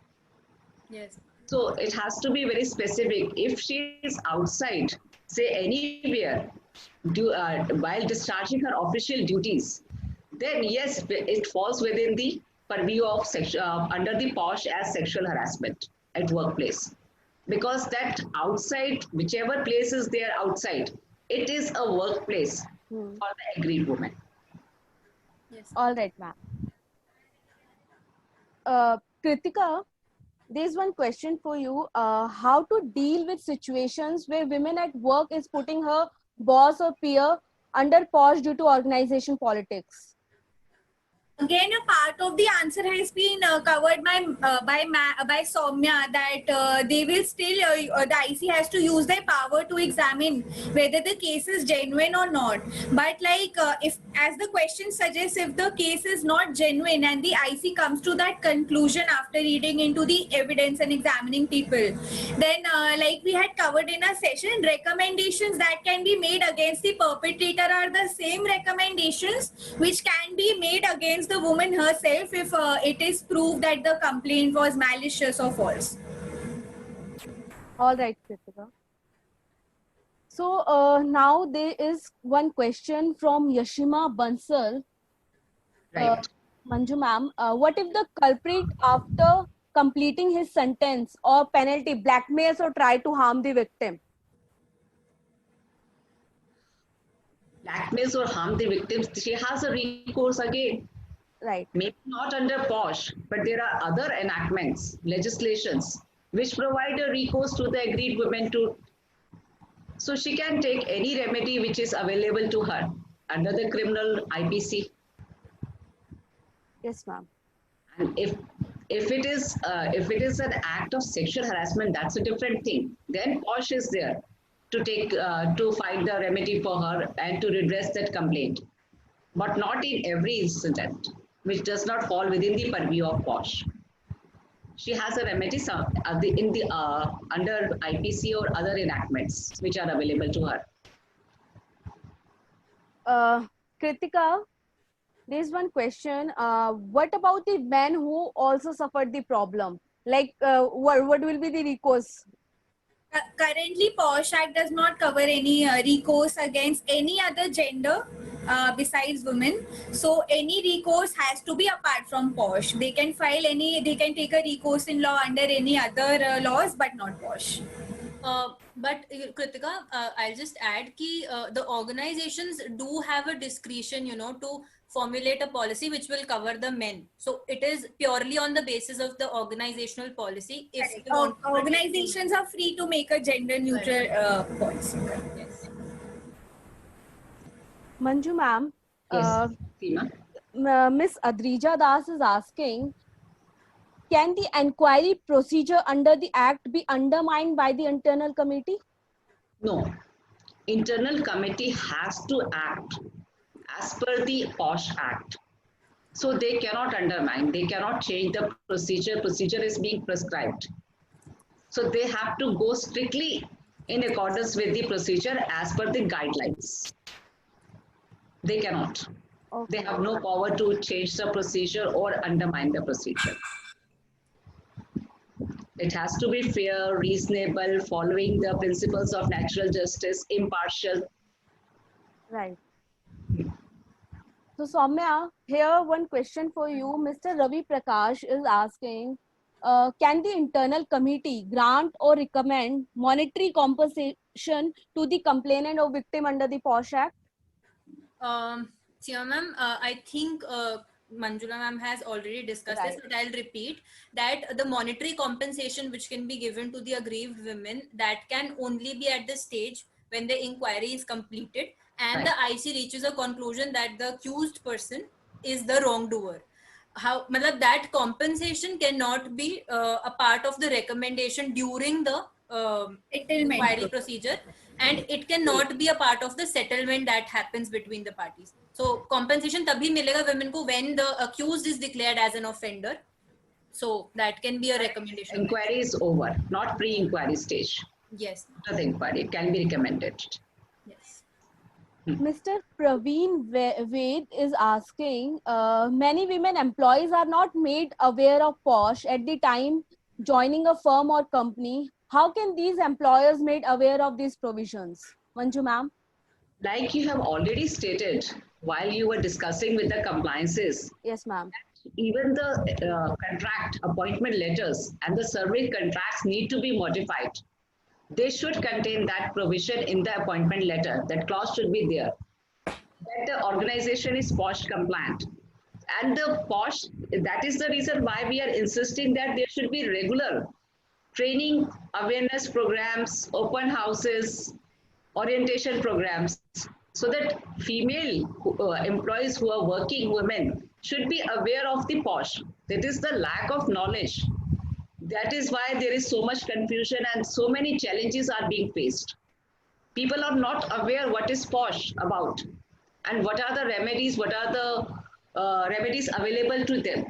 Yes. So it has to be very specific. If she is outside, say anywhere, while discharging her official duties, then yes, it falls within the purview of under the POSH as sexual harassment at workplace. Because that outside, whichever place is there outside, it is a workplace for the aggrieved woman. Yes. All right, ma'am. Kritika, there's one question for you. How to deal with situations where women at work is putting her boss or peer under POSH due to organization politics? Again, a part of the answer has been covered by Soumya, that they will still, the IC has to use their power to examine whether the case is genuine or not. But like, if, as the question suggests, if the case is not genuine and the IC comes to that conclusion after reading into the evidence and examining people, then like we had covered in a session, recommendations that can be made against the perpetrator are the same recommendations which can be made against against the woman herself if it is proved that the complaint was malicious or false. All right, Kritika. So now there is one question from Yashima Bansal. Right. Manju ma'am, what if the culprit after completing his sentence or penalty blackmails or try to harm the victim? Blackmails or harm the victims, she has a recourse again. Right. Maybe not under POSH, but there are other enactments, legislations, which provide a recourse to the aggrieved women to. So she can take any remedy which is available to her under the criminal IPC. Yes, ma'am. And if it is an act of sexual harassment, that's a different thing. Then POSH is there to take to find the remedy for her and to redress that complaint, but not in every incident, which does not fall within the purview of POSH. She has a remedy under IPC or other enactments which are available to her. Kritika, there's one question. What about the men who also suffered the problem? Like, what will be the recourse? Currently, POSH Act does not cover any recourse against any other gender besides women. So any recourse has to be apart from POSH. They can take a recourse in law under any other laws, but not POSH. But Kritika, I'll just add ki the organizations do have a discretion, to formulate a policy which will cover the men. So it is purely on the basis of the organizational policy. If they want to organizations are free to make a gender neutral policy. Yes. Manju ma'am, Yes, Seema. Miss Adrija Das is asking, can the inquiry procedure under the Act be undermined by the internal committee? No, internal committee has to act as per the POSH Act. So they cannot undermine, they cannot change the procedure. Procedure is being prescribed. So they have to go strictly in accordance with the procedure as per the guidelines. They cannot. Okay. They have no power to change the procedure or undermine the procedure. It has to be fair, reasonable, following the principles of natural justice, impartial. Right. So Soumya, here one question for you. Mr. Ravi Prakash is asking, can the internal committee grant or recommend monetary compensation to the complainant or victim under the POSH Act? Seema ma'am, I think Manjula ma'am has already discussed this, but I'll repeat that the monetary compensation which can be given to the aggrieved women, that can only be at the stage when the inquiry is completed and the IC reaches a conclusion that the accused person is the wrongdoer. That compensation cannot be a part of the recommendation during the inquiry procedure, and it cannot be a part of the settlement that happens between the parties. So compensation tabhi milega women ko when the accused is declared as an offender. So that can be a recommendation. Inquiry is over, not pre-inquiry stage. Yes. After the inquiry, it can be recommended. Yes. Mr. Praveen Ved is asking, many women employees are not made aware of POSH at the time joining a firm or company. How can these employers made aware of these provisions? Manju ma'am? Like you have already stated while you were discussing with the compliances, Yes, ma'am. even the contract appointment letters and the service contracts need to be modified. They should contain that provision in the appointment letter. That clause should be there. That the organization is POSH compliant. And the POSH, that is the reason why we are insisting that there should be regular training, awareness programs, open houses, orientation programs, so that female employees who are working women should be aware of the POSH. That is the lack of knowledge. That is why there is so much confusion and so many challenges are being faced. People are not aware what is POSH about and what are the remedies, what are the remedies available to them.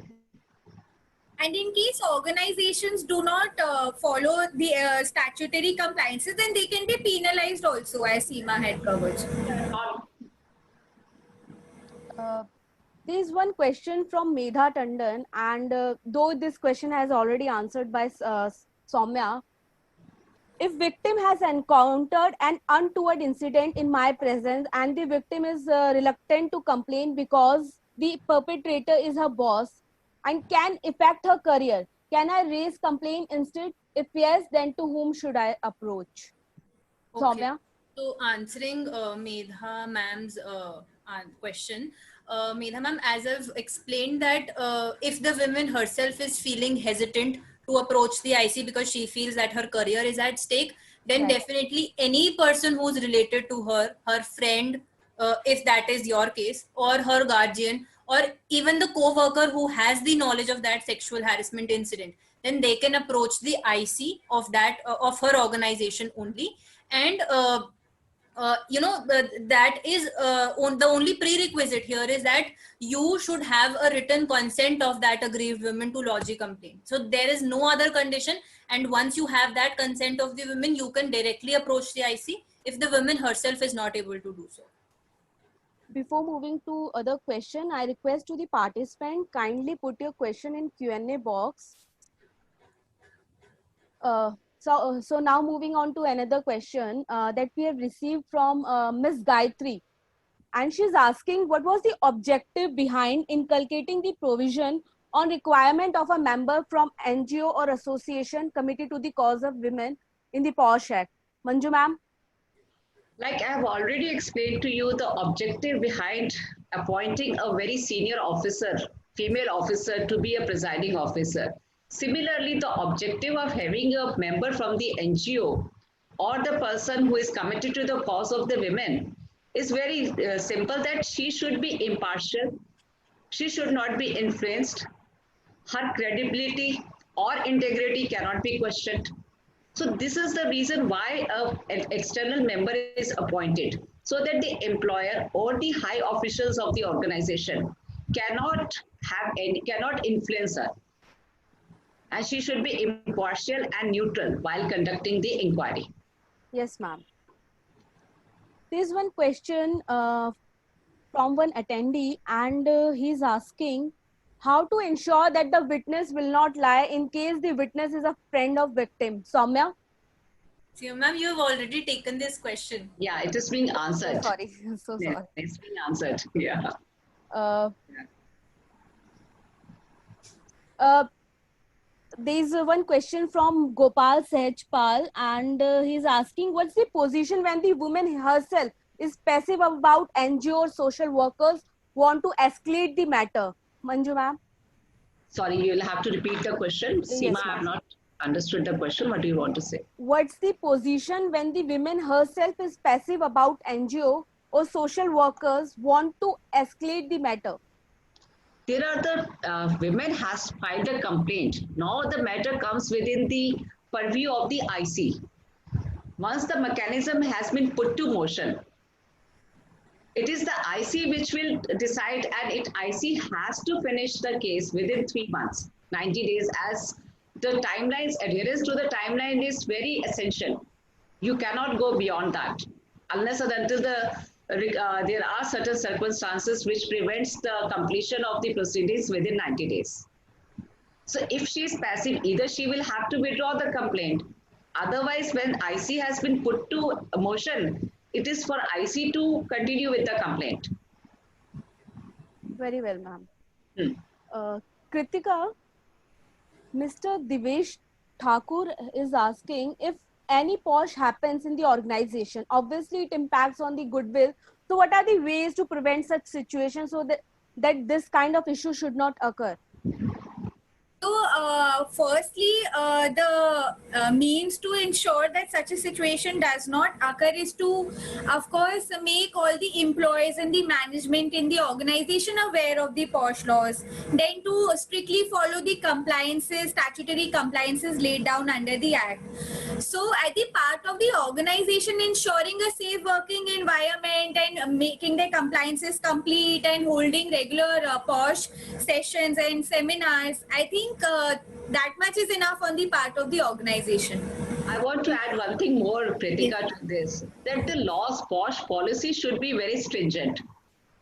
And in case organizations do not follow the statutory compliances, then they can be penalized also, as Seema had covered. There is one question from Medha Tandon, and though this question has already answered by Soumya, if victim has encountered an untoward incident in my presence and the victim is reluctant to complain because the perpetrator is her boss and can affect her career, can I raise complaint instead? If yes, then to whom should I approach? Okay. Soumya? So answering Medha ma'am's question, Medha ma'am, as I've explained that if the woman herself is feeling hesitant to approach the IC because she feels that her career is at stake, then Right. definitely any person who's related to her, her friend, if that is your case, or her guardian, or even the co-worker who has the knowledge of that sexual harassment incident, then they can approach the IC of that of her organization only. And that is the only prerequisite here is that you should have a written consent of that aggrieved woman to lodge a complaint. So there is no other condition, and once you have that consent of the woman, you can directly approach the IC if the woman herself is not able to do so. Before moving to other question, I request to the participant, kindly put your question in Q&A box. So now moving on to another question that we have received from Ms. Gayatri. And she's asking, what was the objective behind inculcating the provision on requirement of a member from NGO or association committed to the cause of women in the POSH Act? Manju ma'am? Like I have already explained to you, the objective behind appointing a very senior officer, female officer, to be a presiding officer. Similarly, the objective of having a member from the NGO or the person who is committed to the cause of the women is very simple, that she should be impartial, she should not be influenced, her credibility or integrity cannot be questioned. So this is the reason why an external member is appointed, so that the employer or the high officials of the organization cannot influence her, and she should be impartial and neutral while conducting the inquiry. Yes, ma'am. There's one question from one attendee, and he's asking how to ensure that the witness will not lie in case the witness is a friend of victim. Soumya? So, ma'am, you have already taken this question. Yeah, it is being answered. Sorry, so sorry. Yeah, it's being answered. Yeah. There's one question from Gopal Sehjpal, and he's asking, what's the position when the woman herself is passive about NGO or social workers want to escalate the matter? Manju ma'am? Sorry, you'll have to repeat the question. Seema, I have not understood the question. What do you want to say? What's the position when the woman herself is passive about NGO or social workers want to escalate the matter? There are the women has filed a complaint. Now the matter comes within the purview of the IC. Once the mechanism has been put to motion, it is the IC which will decide, and IC has to finish the case within 3 months, 90 days, as the timelines, adherence to the timeline is very essential. You cannot go beyond that unless and until there are certain circumstances which prevents the completion of the proceedings within 90 days. So if she is passive, either she will have to withdraw the complaint. Otherwise, when IC has been put to motion, it is for IC to continue with the complaint. Very well, ma'am. Kritika, Mr. Divesh Thakur is asking, if any POSH happens in the organization, obviously it impacts on the goodwill. So what are the ways to prevent such situations so that this kind of issue should not occur? So, firstly, the means to ensure that such a situation does not occur is to, of course, make all the employees and the management in the organization aware of the POSH laws. Then to strictly follow the compliances, statutory compliances laid down under the Act. So, at the part of the organization, ensuring a safe working environment and making the compliances complete and holding regular POSH sessions and seminars, I think that much is enough on the part of the organization. I want to add one thing more, Pritika, to this, that the law's POSH policy should be very stringent.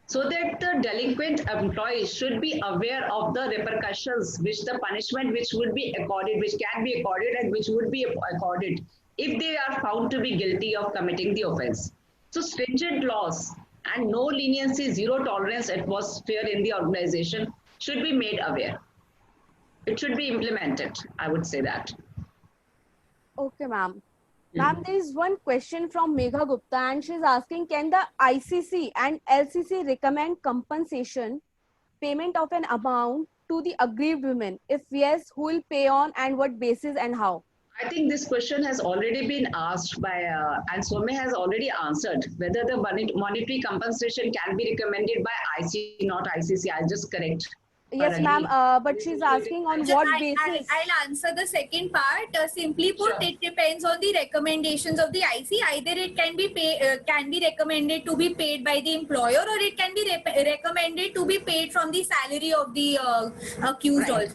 so that the delinquent employees should be aware of the repercussions, which the punishment which would be accorded, which can be accorded and which would be accorded if they are found to be guilty of committing the offense. So stringent laws and no leniency, zero tolerance atmosphere in the organization should be made aware. It should be implemented, I would say that. Okay, ma'am. Ma'am, there is one question from Megha Gupta, and she's asking, can the ICC and LCC recommend compensation payment of an amount to the aggrieved women? If yes, who will pay on and what basis and how? I think this question has already been asked by, and Soumya has already answered whether the monetary compensation can be recommended by IC, not ICC. I'll just correct. Yes, ma'am, but she's asking on what basis? I'll answer the second part. Simply put, Sure. it depends on the recommendations of the IC. Either it can be recommended to be paid by the employer, or it can be recommended to be paid from the salary of the accused Right. also.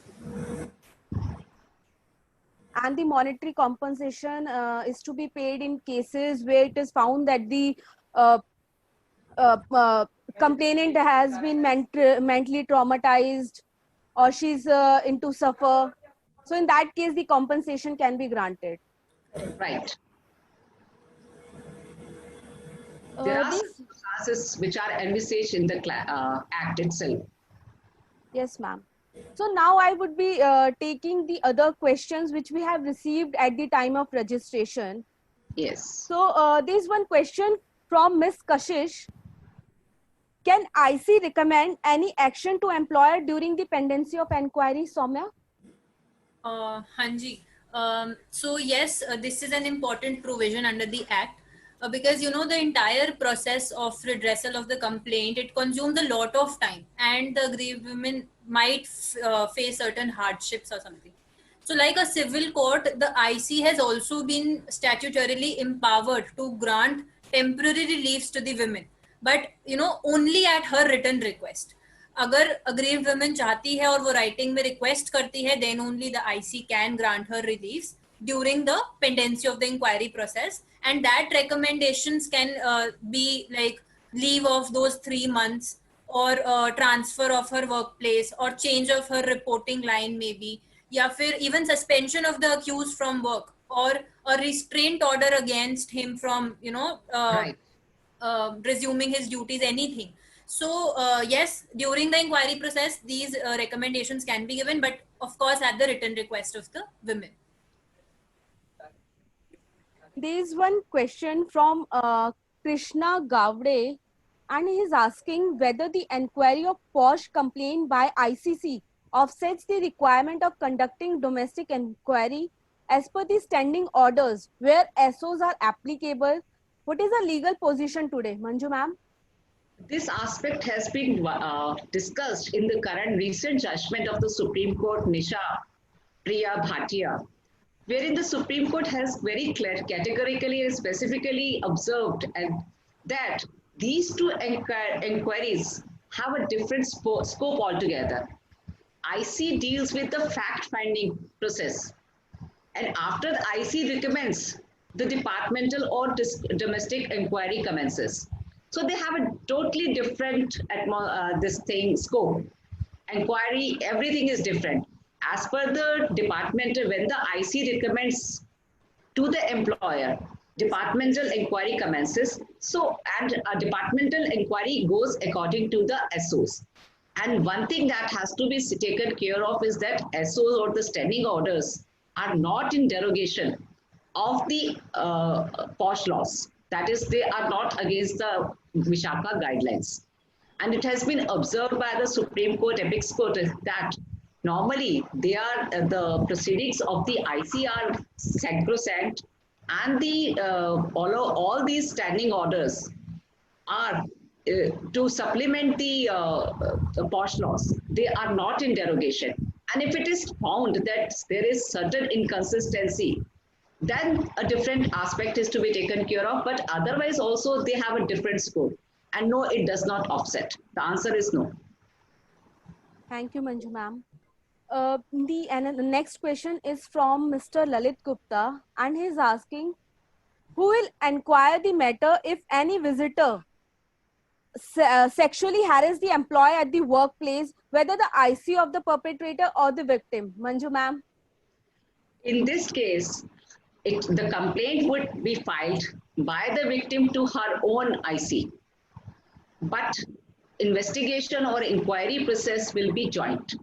And the monetary compensation is to be paid in cases where it is found that the complainant has been mentally traumatized, or she's into suffer. So in that case, the compensation can be granted. Right. There are This- circumstances which are envisaged in the Act itself. Yes, ma'am. So now I would be taking the other questions which we have received at the time of registration. Yes. So there's one question from Miss Kashish. Can IC recommend any action to employer during the pendency of inquiry, Soumya? Hanji. So yes, this is an important provision under the Act because you know the entire process of redressal of the complaint, it consumes a lot of time, and the aggrieved women might face certain hardships or something. So like a civil court, the IC has also been statutorily empowered to grant temporary reliefs to the women, but you know only at her written request. अगर aggrieved women चाहती है और वो writing में request करती है, then only the IC can grant her reliefs during the pendency of the inquiry process, and that recommendations can be like leave of those 3 months, or transfer of her workplace, or change of her reporting line maybe, या फिर even suspension of the accused from work, or a restraint order against him from Right. resuming his duties, anything. So yes, during the inquiry process these recommendations can be given, but of course at the written request of the women. There's one question from Krishna Gavde, and he is asking whether the inquiry of POSH complaint by ICC offsets the requirement of conducting domestic inquiry as per the standing orders where SOs are applicable. What is the legal position today, Manju ma'am? This aspect has been discussed in the current recent judgment of the Supreme Court, Nisha Priya Bhatia, wherein the Supreme Court has very clear, categorically and specifically observed that these two inquiries have a different scope altogether. IC deals with the fact-finding process, and after the IC recommends, the departmental or domestic inquiry commences. So they have a totally different scope. Inquiry, everything is different. As per the departmental, when the IC recommends to the employer, departmental inquiry commences. So, and a departmental inquiry goes according to the SOs. And one thing that has to be taken care of is that SOs or the standing orders are not in derogation of the POSH laws. That is, they are not against the Vishaka guidelines. And it has been observed by the Supreme Court, Apex Court, that normally they are the proceedings of the IC are sacrosanct, and the all these standing orders are to supplement the POSH laws. They are not in derogation. And if it is found that there is certain inconsistency, then a different aspect is to be taken care of. But otherwise also they have a different scope. And no, it does not offset. The answer is no. Thank you, Manju ma'am. The next question is from Mr. Lalit Gupta, and he is asking, who will inquire the matter if any visitor sexually harass the employee at the workplace, whether the IC of the perpetrator or the victim? Manju ma'am. In this case, the complaint would be filed by the victim to her own IC, but investigation or inquiry process will be joint.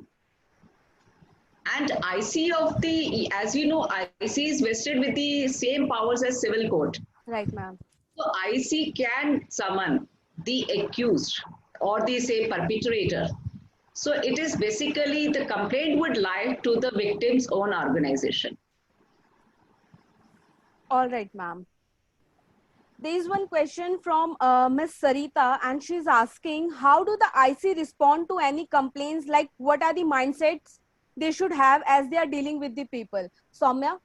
And IC of the, as you know, IC is vested with the same powers as civil court. Right, ma'am. So IC can summon the accused or the say perpetrator. So it is basically the complaint would lie to the victim's own organization. All right, ma'am. There is one question from Miss Sarita, and she's asking, how do the IC respond to any complaints? Like, what are the mindsets they should have as they are dealing with the people? Soumya?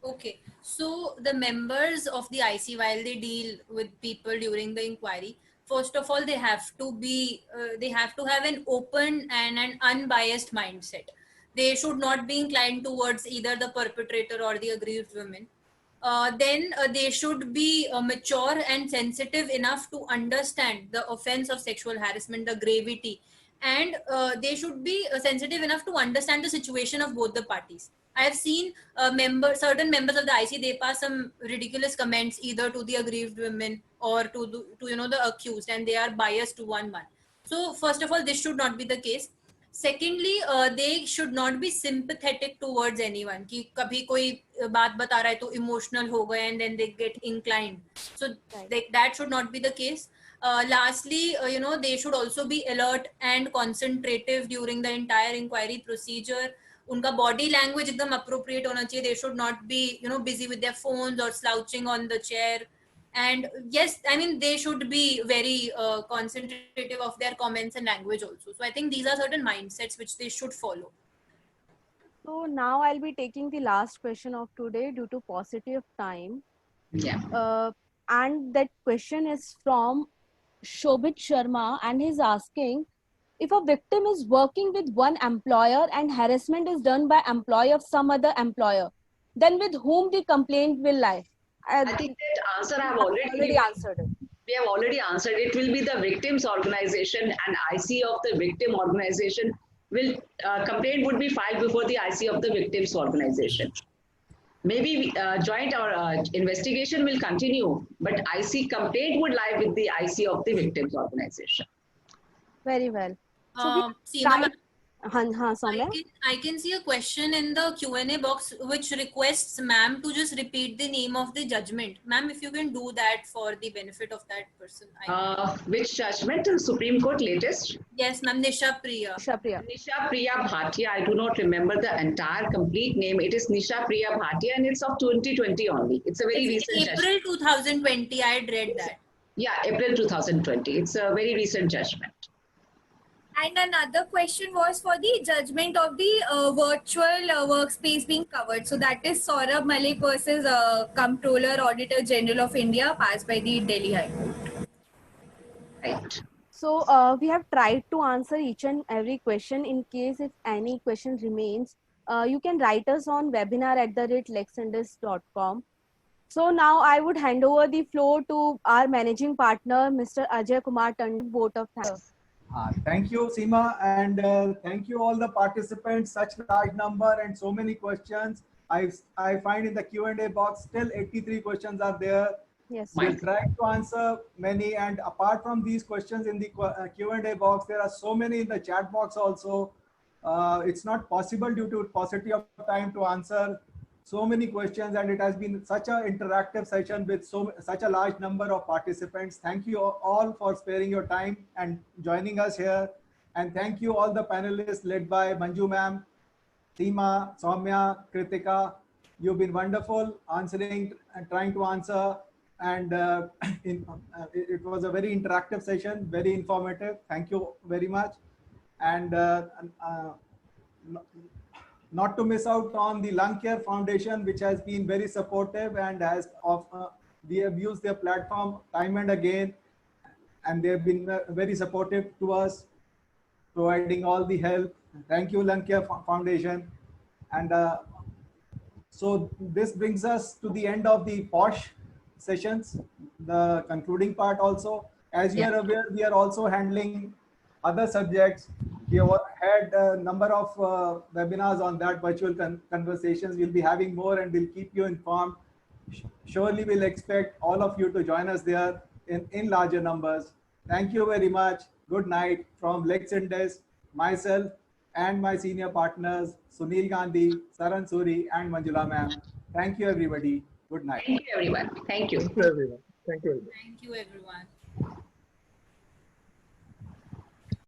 Okay, so the members of the IC, while they deal with people during the inquiry, first of all, they have to have an open and an unbiased mindset. They should not be inclined towards either the perpetrator or the aggrieved women. Then they should be mature and sensitive enough to understand the offense of sexual harassment, the gravity, and they should be sensitive enough to understand the situation of both the parties. I have seen certain members of the IC, they pass some ridiculous comments either to the aggrieved women or to the accused, and they are biased to one. So first of all, this should not be the case. Secondly, they should not be sympathetic towards anyone. कि कभी कोई बात बता रहा है तो emotional हो गए and then they get inclined. So that should not be the case. Lastly, they should also be alert and concentrative during the entire inquiry procedure. उनका body language एकदम appropriate होना चाहिए. They should not be busy with their phones or slouching on the chair. And yes, I mean, they should be very concentrative of their comments and language also. So I think these are certain mindsets which they should follow. So now I'll be taking the last question of today due to paucity of time. Yeah. And that question is from Shobit Sharma, and he's asking, if a victim is working with one employer and harassment is done by employee of some other employer, then with whom the complaint will lie? I think that answer I have already answered it. We have already answered. It will be the victim's organization, and IC of the victim organization will complaint would be filed before the IC of the victim's organization. Maybe joint or investigation will continue, but IC complaint would lie with the IC of the victim's organization. Very well. So Seema, Soumya? I can see a question in the Q&A box which requests ma'am to just repeat the name of the judgment. Ma'am, if you can do that for the benefit of that person. Which judgment? Supreme Court latest? Yes, ma'am. Nisha Priya. Nisha Priya Bhatia. I do not remember the entire complete name. It is Nisha Priya Bhatia, and it's of 2020 only. It's a very recent April judgment. 2020. I had read that. Yeah, April 2020. It's a very recent judgment. And another question was for the judgment of the virtual workspace being covered. So that is Saurabh Malik versus Comptroller Auditor General of India, passed by the Delhi High Court. Right. So we have tried to answer each and every question. In case if any question remains, you can write us on webinar@lexindus.com. So now I would hand over the floor to our managing partner, Mr. Ajay Kumar Tandon. Vote of thanks. Thank you, Seema, and thank you all the participants. Such large number and so many questions. I find in the Q&A box still 83 questions are there. Yes. We'll try to answer many, and apart from these questions in the Q&A box, there are so many in the chat box also. It's not possible due to paucity of time to answer so many questions, and it has been such an interactive session with such a large number of participants. Thank you all for sparing your time and joining us here. And thank you all the panelists led by Manju ma'am, Seema, Soumya, Kritika. You've been wonderful answering and trying to answer. And it was a very interactive session, very informative. Thank you very much. And not to miss out on the Lung Care Foundation, which has been very supportive and we have used their platform time and again, and they've been very supportive to us, providing all the help. Thank you, Lung Care Foundation. And so this brings us to the end of the POSH sessions, the concluding part also. As you are aware, we are also handling other subjects. We have had a number of webinars on that, virtual conversations. We'll be having more and we'll keep you informed. Surely we'll expect all of you to join us there in larger numbers. Thank you very much. Good night from Lex Indes, myself and my senior partners, Sunil Gandhi, Saran Suri and Manjula ma'am. Thank you everybody. Good night. Thank you, everyone. Thank you. Thank you, everyone. Thank you, everyone. Thank you, everyone.